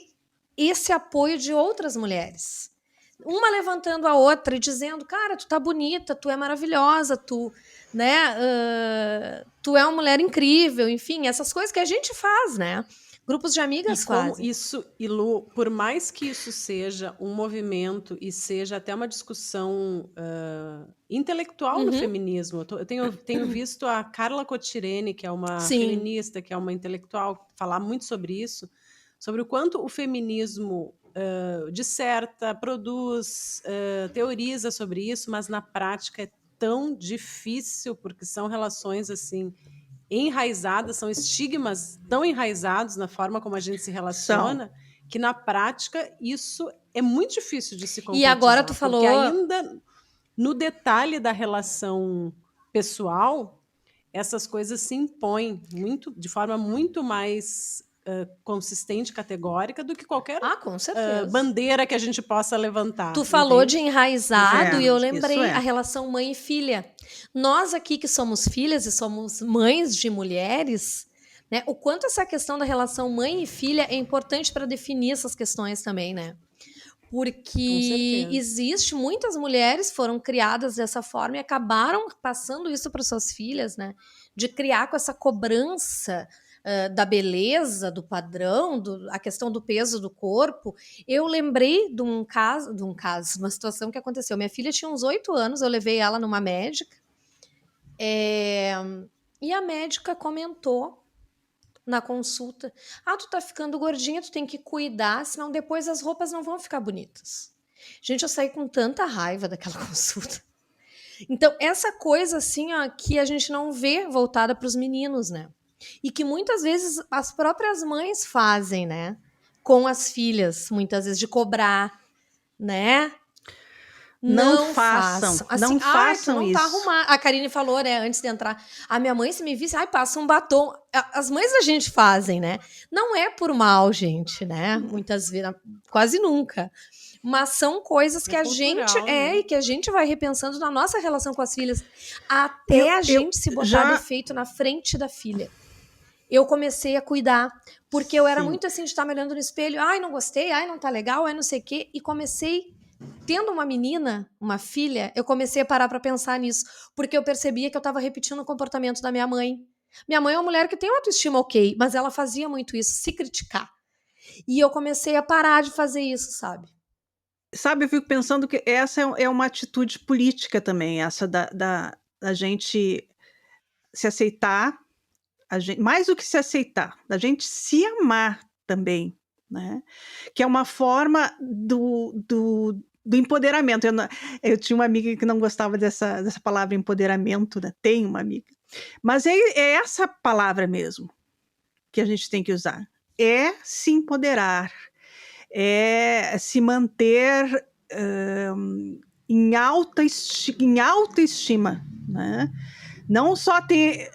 esse apoio de outras mulheres. Uma levantando a outra e dizendo, cara, tu tá bonita, tu é maravilhosa, tu, né, tu é uma mulher incrível, enfim, essas coisas que a gente faz, né? Grupos de amigas fazem. Isso, e Lu, por mais que isso seja um movimento e seja até uma discussão intelectual no feminismo, eu tenho visto a Carla Cotirene, que é uma feminista, que é uma intelectual, falar muito sobre isso, sobre o quanto o feminismo disserta, produz, teoriza sobre isso, mas na prática é tão difícil, porque são relações assim enraizadas, são estigmas tão enraizados na forma como a gente se relaciona, que na prática isso é muito difícil de se concretizar. E agora tu falou... Porque ainda no detalhe da relação pessoal, essas coisas se impõem de forma muito mais consistente, categórica, do que qualquer Com certeza. bandeira que a gente possa levantar. Tu falou entende? de enraizado e eu isso lembrei é. a relação mãe e filha. Nós aqui que somos filhas e somos mães de mulheres, né? O quanto essa questão da relação mãe e filha é importante para definir essas questões também, né? Com Porque certeza. existe, muitas mulheres foram criadas dessa forma e acabaram passando isso para suas filhas, né? De criar com essa cobrança da beleza, do padrão, a questão do peso do corpo. Eu lembrei de um caso, uma situação que aconteceu. Minha filha tinha uns 8 anos, eu levei ela numa médica, e a médica comentou na consulta: tu tá ficando gordinha, tu tem que cuidar, senão depois as roupas não vão ficar bonitas. Gente, eu saí com tanta raiva daquela consulta. Então, essa coisa assim, ó, que a gente não vê voltada para os meninos, né? E que muitas vezes as próprias mães fazem, né? Com as filhas, muitas vezes, de cobrar, né? Não façam, não tu façam não tá isso. arrumada. A Karine falou, né, antes de entrar. A minha mãe, se me visse, passa um batom. As mães a gente fazem, né? Não é por mal, gente, né? Muitas vezes, quase nunca. Mas são coisas que É a cultural, gente né? e que a gente vai repensando na nossa relação com as filhas, até a gente se botar defeito na frente da filha. Eu comecei a cuidar, porque eu era Sim. muito assim de estar me olhando no espelho, não gostei, não tá legal, não sei o quê, e comecei, tendo uma menina, uma filha, eu comecei a parar pra pensar nisso, porque eu percebia que eu tava repetindo o comportamento da minha mãe. Minha mãe é uma mulher que tem uma autoestima ok, mas ela fazia muito isso, se criticar. E eu comecei a parar de fazer isso, sabe? Sabe, eu fico pensando que essa é uma atitude política também, essa da gente se aceitar, mais do que se aceitar, da gente se amar também, né? Que é uma forma do empoderamento. Eu tinha uma amiga que não gostava dessa palavra empoderamento, né? Tem uma amiga. Mas é essa palavra mesmo que a gente tem que usar. É se empoderar, é se manter em alta estima, né? Não só ter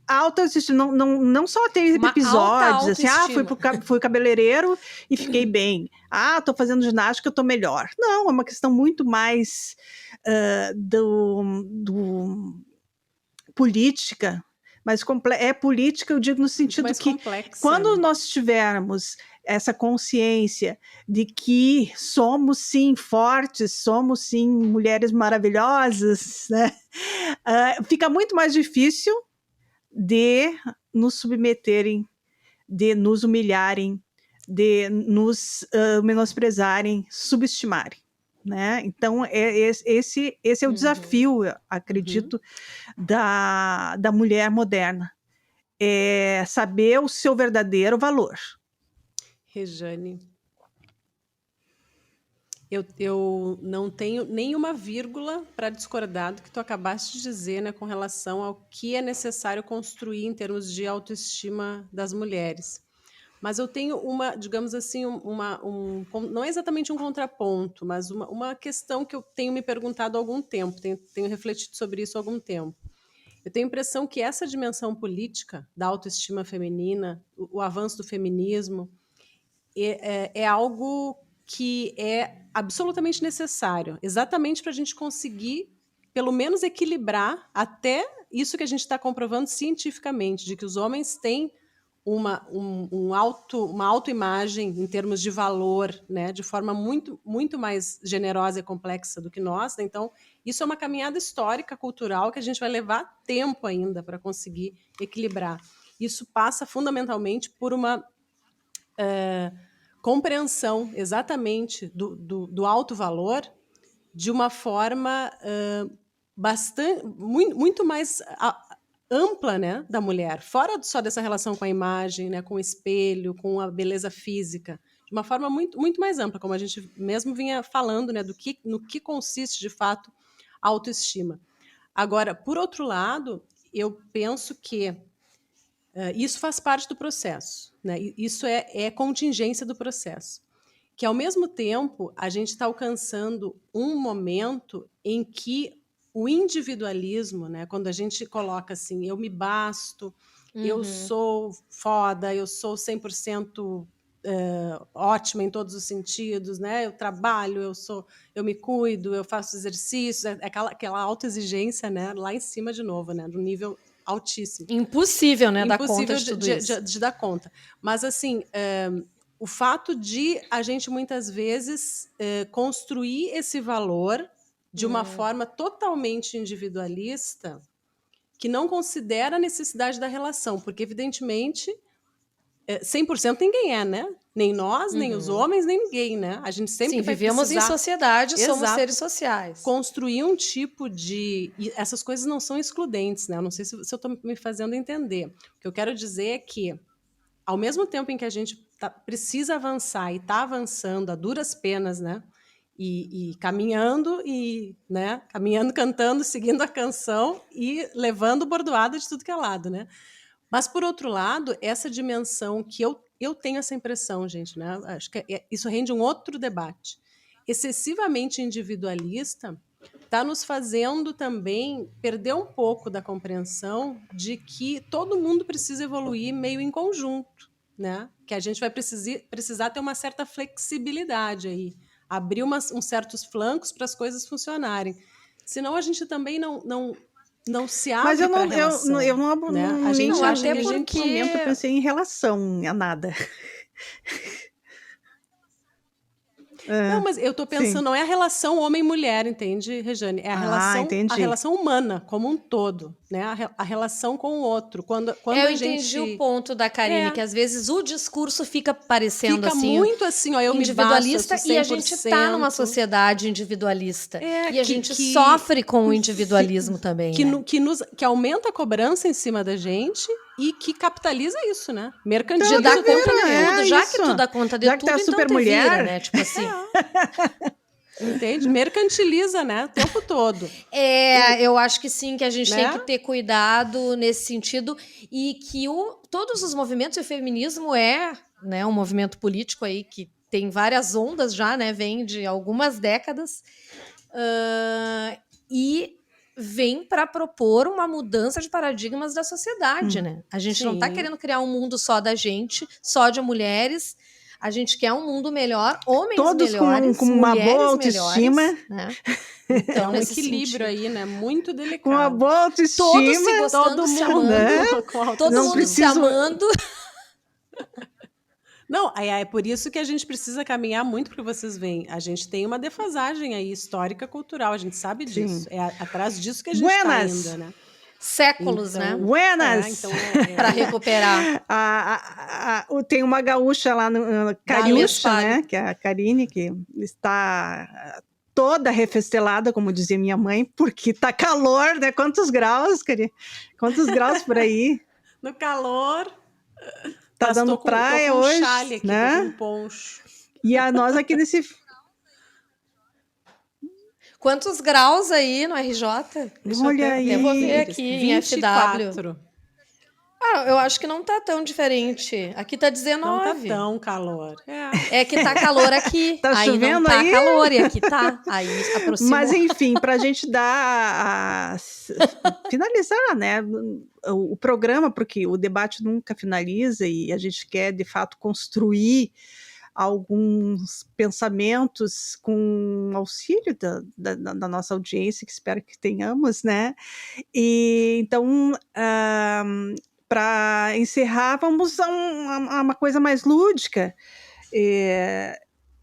autoestima, não só ter Uma episódios alta assim, autoestima. fui cabeleireiro e fiquei bem. Tô fazendo ginástica, eu tô melhor. Não, é uma questão muito mais do política, mas é política, eu digo no Muito sentido mais que complexa, quando né? nós tivermos essa consciência de que somos sim fortes, somos sim mulheres maravilhosas, né? Fica muito mais difícil de nos submeterem, de nos humilharem, de nos menosprezarem, subestimarem. Né? Então, esse é o desafio, eu acredito, da mulher moderna. É saber o seu verdadeiro valor. Rejane, eu não tenho nenhuma vírgula para discordar do que tu acabaste de dizer, né, com relação ao que é necessário construir em termos de autoestima das mulheres. Mas eu tenho digamos assim, não é exatamente um contraponto, mas uma questão que eu tenho me perguntado há algum tempo, tenho refletido sobre isso há algum tempo. Eu tenho a impressão que essa dimensão política da autoestima feminina, o avanço do feminismo, é algo que é absolutamente necessário, exatamente para a gente conseguir, pelo menos, equilibrar até isso que a gente está comprovando cientificamente, de que os homens têm uma autoimagem em termos de valor, né, de forma muito, muito mais generosa e complexa do que nós. Né? Então, isso é uma caminhada histórica, cultural, que a gente vai levar tempo ainda para conseguir equilibrar. Isso passa fundamentalmente por uma compreensão exatamente do alto valor de uma forma muito mais ampla, né, da mulher, fora só dessa relação com a imagem, né, com o espelho, com a beleza física, de uma forma muito, muito mais ampla, como a gente mesmo vinha falando, né, no que consiste de fato a autoestima. Agora, por outro lado, eu penso que isso faz parte do processo, né? Isso é contingência do processo. Que, ao mesmo tempo, a gente está alcançando um momento em que o individualismo, né, quando a gente coloca assim, eu me basto, eu sou foda, eu sou 100% ótima em todos os sentidos, né? Eu trabalho, eu me cuido, eu faço exercícios, aquela autoexigência, né? Lá em cima de novo, né? No nível altíssimo. Impossível, né? Dar conta Impossível de tudo isso. de dar conta. Mas, assim, o fato de a gente, muitas vezes, construir esse valor de uma forma totalmente individualista, que não considera a necessidade da relação, porque, evidentemente, 100% ninguém é, né? Nem nós, nem os homens, nem ninguém, né? A gente sempre Sim, vai vivemos em precisar sociedade, somos Exato. seres sociais. construir um tipo de... E essas coisas não são excludentes, né? Eu não sei se eu estou me fazendo entender. O que eu quero dizer é que, ao mesmo tempo em que a gente precisa avançar e está avançando a duras penas, né? E caminhando, né? Caminhando, cantando, seguindo a canção e levando bordoada de tudo que é lado, né? Mas, por outro lado, essa dimensão que eu tenho essa impressão, gente, né? Acho que isso rende um outro debate. Excessivamente individualista está nos fazendo também perder um pouco da compreensão de que todo mundo precisa evoluir meio em conjunto, né? Que a gente vai precisar ter uma certa flexibilidade aí, abrir uns certos flancos para as coisas funcionarem. Senão a gente também não se Mas abre para a relação. eu não, né? não A gente nenhum, acha que a nenhum gente... momento eu pensei em relação a nada. Não, mas eu estou pensando, sim. não é a relação homem-mulher, entende, Rejane? É a entendi. relação humana como um todo, né? A relação com o outro. Quando Eu a entendi gente o ponto da Karine, que às vezes o discurso fica parecendo fica assim, muito assim, ó, eu individualista, me basto, eu sou e a gente está numa 100%. sociedade individualista. E a que- gente que- sofre com o individualismo também, que, né? que aumenta a cobrança em cima da gente e que capitaliza isso, né? De Mercantiliza dar o tempo conta de inteiro. tudo. Já que tu dá conta de Já que tu tudo, é então super te vira, mulher. né? Tipo assim. Entende? Mercantiliza, né? O tempo todo. Eu acho que sim, que a gente tem Né? que ter cuidado nesse sentido e que todos os movimentos, e o feminismo né, um movimento político aí que tem várias ondas já, né? Vem de algumas décadas e vem para propor uma mudança de paradigmas da sociedade, né? A gente não está Sim. querendo criar um mundo só da gente, só de mulheres. A gente quer um mundo melhor, homens Todos melhores, com uma mulheres boa autoestima. melhores, né? Então, É um nesse equilíbrio sentido. aí, né? Muito delicado. Com uma boa autoestima. Todos se gostando, Todo se mundo, amando. com autoestima. Todo Não mundo se preciso- amando. Não, é por isso que a gente precisa caminhar muito, porque vocês veem, a gente tem uma defasagem aí histórica, cultural, a gente sabe disso. Sim. É atrás disso que a gente está Buenas. ainda, né? Séculos, Então, né? Buenas! então Para recuperar. Tem uma gaúcha lá, Cariúcha, Dale, né? Que é a Karine, que está toda refestelada, como dizia minha mãe, porque tá calor, né? Quantos graus, Karine? Quantos graus por aí? no calor. Tá Mas dando tô praia com um hoje, chale aqui, né? tô com um poncho. E a nós aqui nesse... Quantos graus aí no RJ? Olha aí. Eu vou ver aqui em FW. 24. Eu acho que não tá tão diferente. Aqui tá 19. Não tá tão calor. É que tá calor aqui. Tá aí chovendo não tá aí? calor e aqui tá. Aí aproximou. Mas enfim, para a gente finalizar, né, o programa, porque o debate nunca finaliza e a gente quer de fato construir alguns pensamentos com auxílio da nossa audiência, que espero que tenhamos, né? E então, para encerrar, vamos a uma coisa mais lúdica.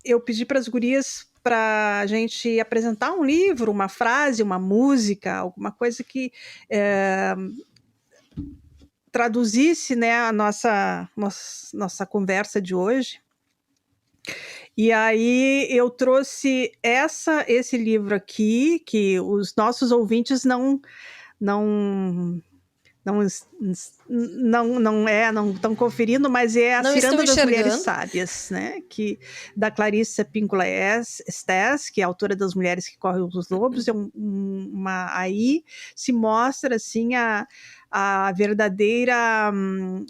Eu pedi para as gurias para a gente apresentar um livro, uma frase, uma música, alguma coisa que traduzisse, né, a nossa conversa de hoje. E aí eu trouxe esse livro aqui, que os nossos ouvintes não estão conferindo, mas é a Não Ciranda estão das Mulheres enxergando. Sábias, né? Da Clarissa Pinkola Estés, que é a autora das Mulheres que Correm os Lobos. Aí se mostra assim a verdadeira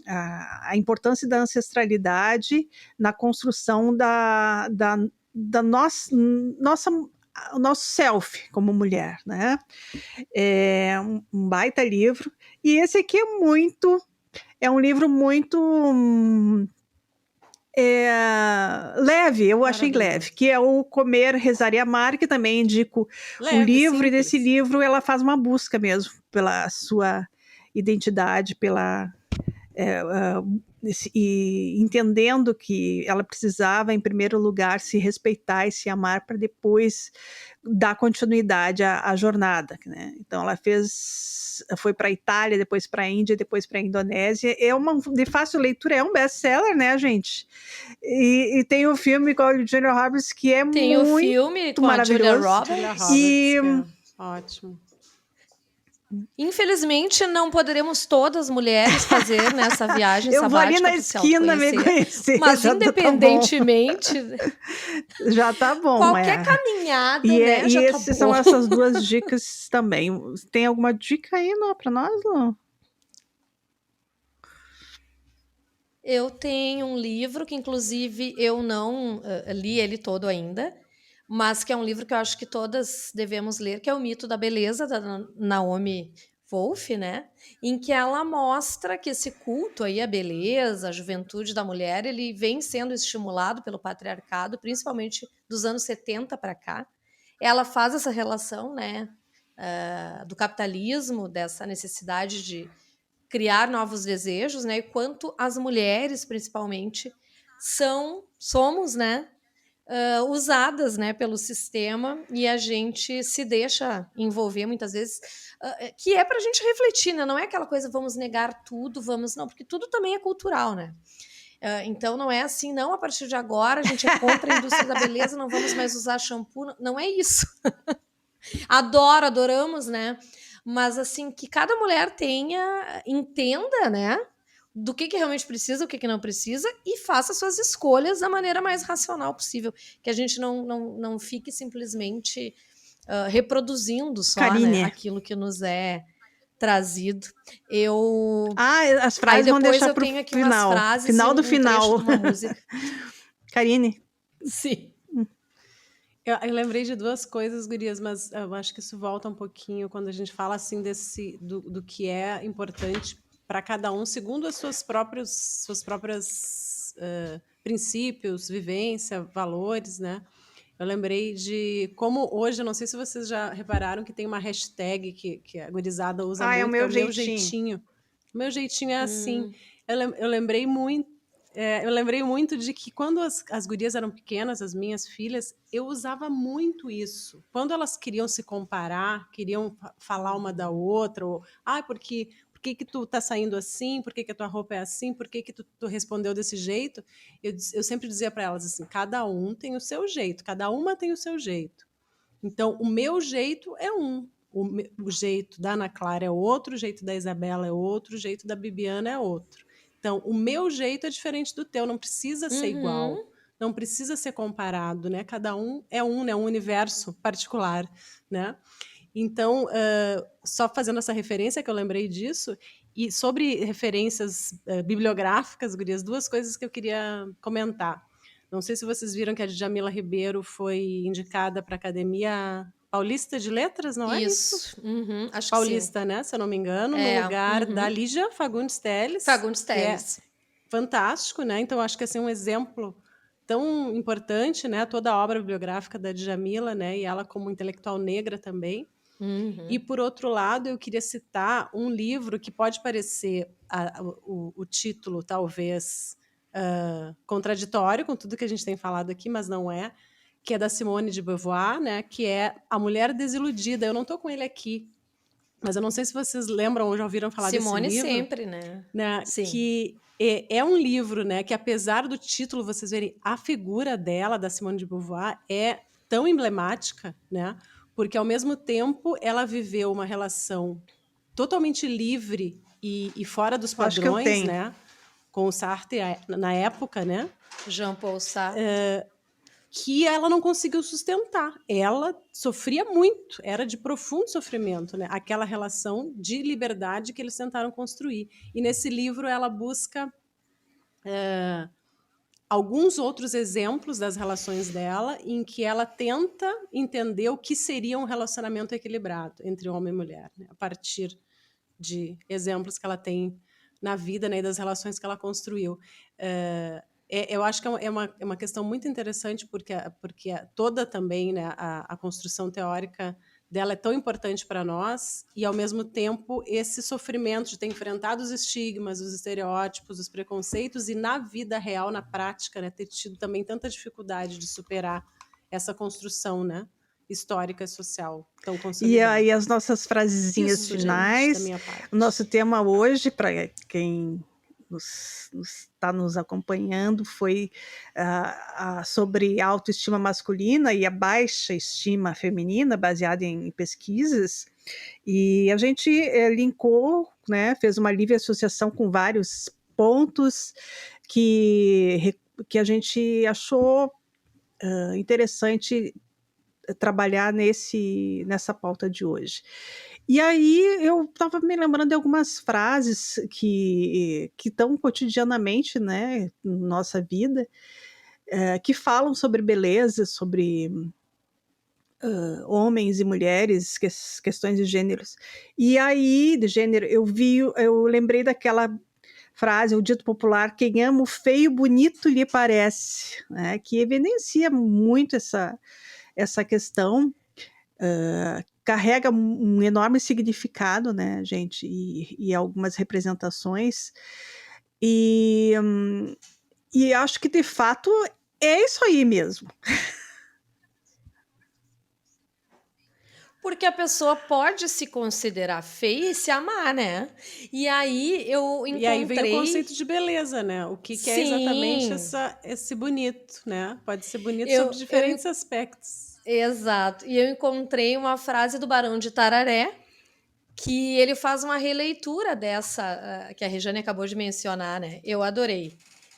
a importância da ancestralidade na construção da o nosso self como mulher, né? É um baita livro. E esse aqui é muito É um livro muito leve, eu achei leve, Maravilhoso. que é o Comer, Rezar e Amar, que também indico o Leve, livro, e nesse simples. livro ela faz uma busca mesmo pela sua identidade, e entendendo que ela precisava, em primeiro lugar, se respeitar e se amar para depois dar continuidade à jornada, né? Então ela foi para a Itália, depois para a Índia, depois para a Indonésia. É uma de fácil leitura, é um best-seller, né, gente? E tem o filme com a Julia Roberts que é Tem o muito filme com a Julia maravilhoso. Julia Roberts. Roberts, E que é ótimo. Infelizmente, não poderemos todas mulheres fazer nessa viagem eu vou ali sabática na para se esquina me autoconhecer. conhecer, Mas já tá bom. independentemente, Já tá bom, qualquer caminhada, E, né, e já tá essas são bom. essas duas dicas também. Tem alguma dica aí para nós, Lu? Eu tenho um livro que, inclusive, eu não li ele todo ainda, mas que é um livro que eu acho que todas devemos ler, que é O Mito da Beleza, da Naomi Wolf, né? Em que ela mostra que esse culto aí à beleza, à juventude da mulher, ele vem sendo estimulado pelo patriarcado, principalmente dos anos 70 para cá. Ela faz essa relação, né, do capitalismo, dessa necessidade de criar novos desejos, né? E quanto as mulheres, principalmente, somos, né, usadas, né, pelo sistema, e a gente se deixa envolver muitas vezes, que é para a gente refletir, né? Não é aquela coisa, vamos negar tudo, não, porque tudo também é cultural, né? Então não é assim, não, a partir de agora a gente é contra a indústria da beleza, não vamos mais usar shampoo, não é isso. Adoramos, né? Mas assim, que cada mulher entenda, né? Do que realmente precisa, o que não precisa, e faça suas escolhas da maneira mais racional possível. Que a gente não fique simplesmente reproduzindo só, né, Karine. aquilo que nos é trazido. As frases vão depois deixar eu pro tenho aqui umas final. frases Final e do um trecho final. de uma música. Karine. Sim. Eu lembrei de duas coisas, gurias, mas eu acho que isso volta um pouquinho quando a gente fala assim do que é importante para cada um, segundo as suas próprias princípios, vivência, valores, né? Eu lembrei de como hoje, eu não sei se vocês já repararam que tem uma hashtag que a gurizada usa É o muito, que é meu o meu jeitinho. jeitinho. O meu jeitinho é assim. Eu lembrei muito de que quando as gurias eram pequenas, as minhas filhas, eu usava muito isso. Quando elas queriam se comparar, queriam falar uma da outra, ou, por que tu tá saindo assim? Por que a tua roupa é assim? Por que tu respondeu desse jeito? Eu sempre dizia para elas assim, cada um tem o seu jeito, cada uma tem o seu jeito. Então, o meu jeito é um. O jeito da Ana Clara é outro, o jeito da Isabela é outro, o jeito da Bibiana é outro. Então, o meu jeito é diferente do teu, não precisa ser igual, não precisa ser comparado, né? Cada um é né? Um universo particular, né? Então, só fazendo essa referência que eu lembrei disso, e sobre referências bibliográficas, gurias, duas coisas que eu queria comentar. Não sei se vocês viram que a Djamila Ribeiro foi indicada para a Academia Paulista de Letras, não é isso? Isso. Acho que sim. Paulista, né? Se eu não me engano, no lugar da Lígia Fagundes Telles. Fagundes que é Telles. fantástico, né? Então, acho que assim, um exemplo tão importante, né? Toda a obra bibliográfica da Djamila, né? E ela como intelectual negra também. E, por outro lado, eu queria citar um livro que pode parecer o título, talvez, contraditório com tudo que a gente tem falado aqui, mas não é, que é da Simone de Beauvoir, né, que é A Mulher Desiludida. Eu não estou com ele aqui, mas eu não sei se vocês lembram ou já ouviram falar Simone desse livro. sempre, né? Sim. Que é um livro, né, que apesar do título vocês verem, a figura dela, da Simone de Beauvoir, é tão emblemática, né, porque ao mesmo tempo ela viveu uma relação totalmente livre e fora dos padrões, né, com o Sartre na época, né, Jean-Paul Sartre. que ela não conseguiu sustentar. Ela sofria muito, era de profundo sofrimento, né? Aquela relação de liberdade que eles tentaram construir. E nesse livro ela busca alguns outros exemplos das relações dela em que ela tenta entender o que seria um relacionamento equilibrado entre homem e mulher, né? A partir de exemplos que ela tem na vida, né, e das relações que ela construiu. Eu acho que é uma questão muito interessante, porque toda também, né, a construção teórica dela é tão importante para nós, e ao mesmo tempo esse sofrimento de ter enfrentado os estigmas, os estereótipos, os preconceitos, e na vida real, na prática, né, ter tido também tanta dificuldade de superar essa construção, né, histórica e social tão E consolidada. aí as nossas frasezinhas Isso, gente, da finais. minha parte. O nosso tema hoje, para quem está nos acompanhando, foi sobre autoestima masculina e a baixa estima feminina, baseada em pesquisas. E a gente linkou, né, fez uma livre associação com vários pontos que a gente achou interessante trabalhar nessa pauta de hoje. E aí eu estava me lembrando de algumas frases que estão cotidianamente, né, na nossa vida, que falam sobre beleza, sobre homens e mulheres, questões de gêneros. E aí, de gênero, eu lembrei daquela frase, o dito popular, quem ama o feio, bonito lhe parece, né, que evidencia muito essa questão. Carrega um enorme significado, né, gente, e algumas representações, e acho que de fato é isso aí mesmo. Porque a pessoa pode se considerar feia e se amar, né? E aí eu E aí vem o encontrei. conceito de beleza, né? O que é exatamente Sim, esse bonito, né? Pode ser bonito eu, sobre diferentes aspectos. exato. E eu encontrei uma frase do Barão de Tararé, que ele faz uma releitura dessa que a Regiane acabou de mencionar, né? Eu adorei.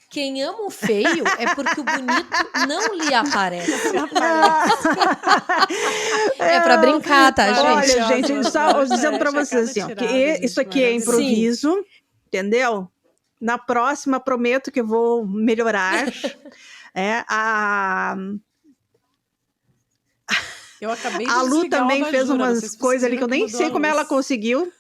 Quem ama o feio é porque o bonito não lhe aparece. É para brincar, tá, gente? Olha, gente, Maravilhosa, só nossa, dizendo para essa é vocês cada assim, ó, que tirada, gente, isso aqui é maravilhoso. improviso, entendeu? Na próxima prometo que vou melhorar. Eu acabei de A Lu desligar o também fez abajur, umas vocês coisas ali viram que eu nem mudou sei a como ela luz. conseguiu.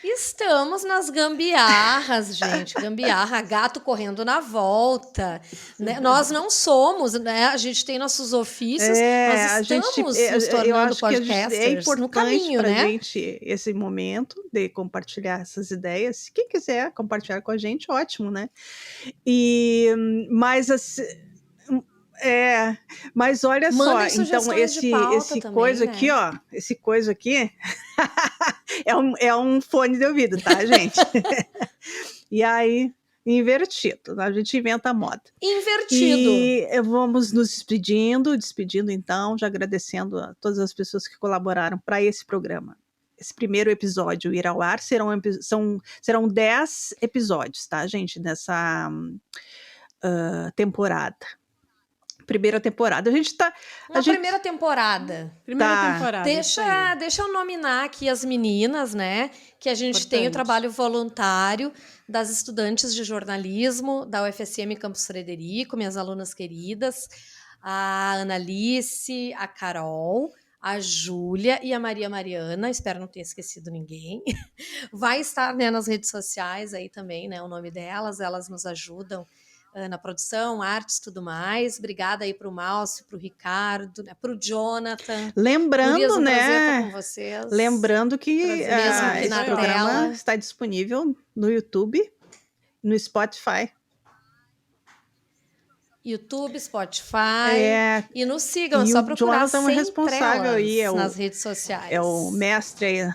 Estamos nas gambiarras, gente. Gambiarra, gato correndo na volta. Né? Nós não somos, né? A gente tem nossos ofícios, nós estamos nos Eu tornando acho que é podcasters no importante caminho, para a né? gente esse momento de compartilhar essas ideias. Quem quiser compartilhar com a gente, ótimo, né? Mas assim, mas olha Mandem só, então sugestões de pauta esse também, coisa né? aqui, ó, esse coisa aqui é um fone de ouvido, tá, gente? E aí, invertido, a gente inventa a moda. Invertido. E vamos nos despedindo então, já agradecendo a todas as pessoas que colaboraram para esse programa. Esse primeiro episódio ir ao ar serão 10 episódios, tá, gente, nessa temporada. Primeira temporada. Primeira temporada. Primeira Tá. temporada. isso aí. Deixa eu nominar aqui as meninas, né? Que a gente tem o Importante. trabalho voluntário das estudantes de jornalismo da UFSM Campus Frederico, minhas alunas queridas, a Analice, a Carol, a Júlia e a Maria Mariana. Espero não ter esquecido ninguém. Vai estar, né, nas redes sociais aí também, né? O nome delas, elas nos ajudam na produção, artes, tudo mais. Obrigada aí para o Márcio, para o Ricardo, né, para o Jonathan. Lembrando, Gurias, um prazer né? estar com vocês. Lembrando que Mesmo que esse na programa tela. está disponível no YouTube, no Spotify. YouTube, Spotify. E nos sigam, é E só o procurar Jonathan é o Sem responsável Trelas aí, nas redes sociais. é o mestre aí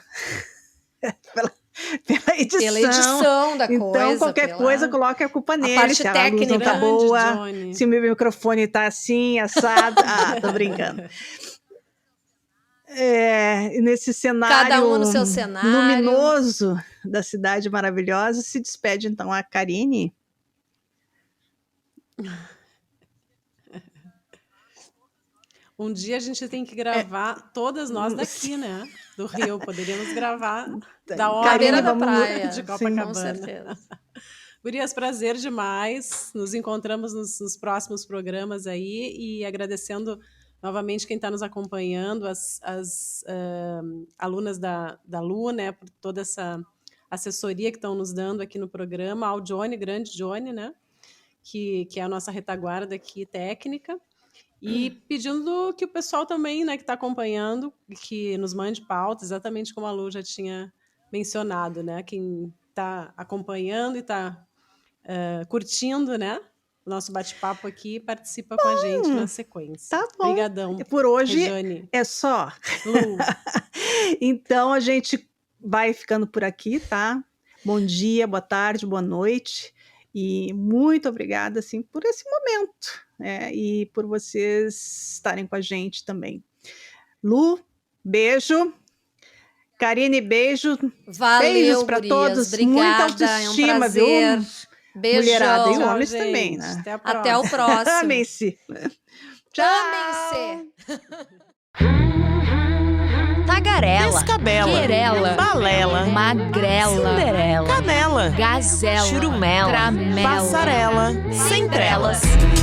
pela edição. Pela edição da coisa. Então, qualquer coisa, coloque a culpa nele. parte se a luz não tá técnica. boa, Grande, Johnny. se o meu microfone tá assim, assado. Tô brincando. Nesse cenário, Cada um no seu cenário luminoso da cidade maravilhosa, se despede então a Karine. Um dia a gente tem que gravar todas nós daqui, né? Do Rio. Poderíamos gravar da hora Karine, da praia, de Copacabana. com certeza. Gurias, prazer demais. Nos encontramos nos próximos programas aí e agradecendo novamente quem está nos acompanhando, as alunas da Lu, né, por toda essa assessoria que estão nos dando aqui no programa, ao Johnny, grande Johnny, né? Que é a nossa retaguarda aqui técnica. E pedindo que o pessoal também, né, que está acompanhando, que nos mande pauta, exatamente como a Lu já tinha mencionado, né? Quem está acompanhando e está curtindo, né? O nosso bate-papo aqui, participa com a gente na sequência. Tá bom. Obrigadão. Por hoje Rejane. é só. Lu. Então a gente vai ficando por aqui, tá? Bom dia, boa tarde, boa noite. E muito obrigada, assim, por esse momento, né? E por vocês estarem com a gente também. Lu, beijo. Karine, beijo. Valeu, Beijos para gurias. todos. Obrigada, Muita é um autoestima, prazer. viu? Beijão. Mulherada e Tchau, homens gente. também, né? Até a próxima. Até o próximo. Amem-se. Tchau. Amem-se. Tagarela, Descabela, querela, balela, magrela, Cinderela, canela, gazela, churumela, tramela, passarela, sem trelas. trelas.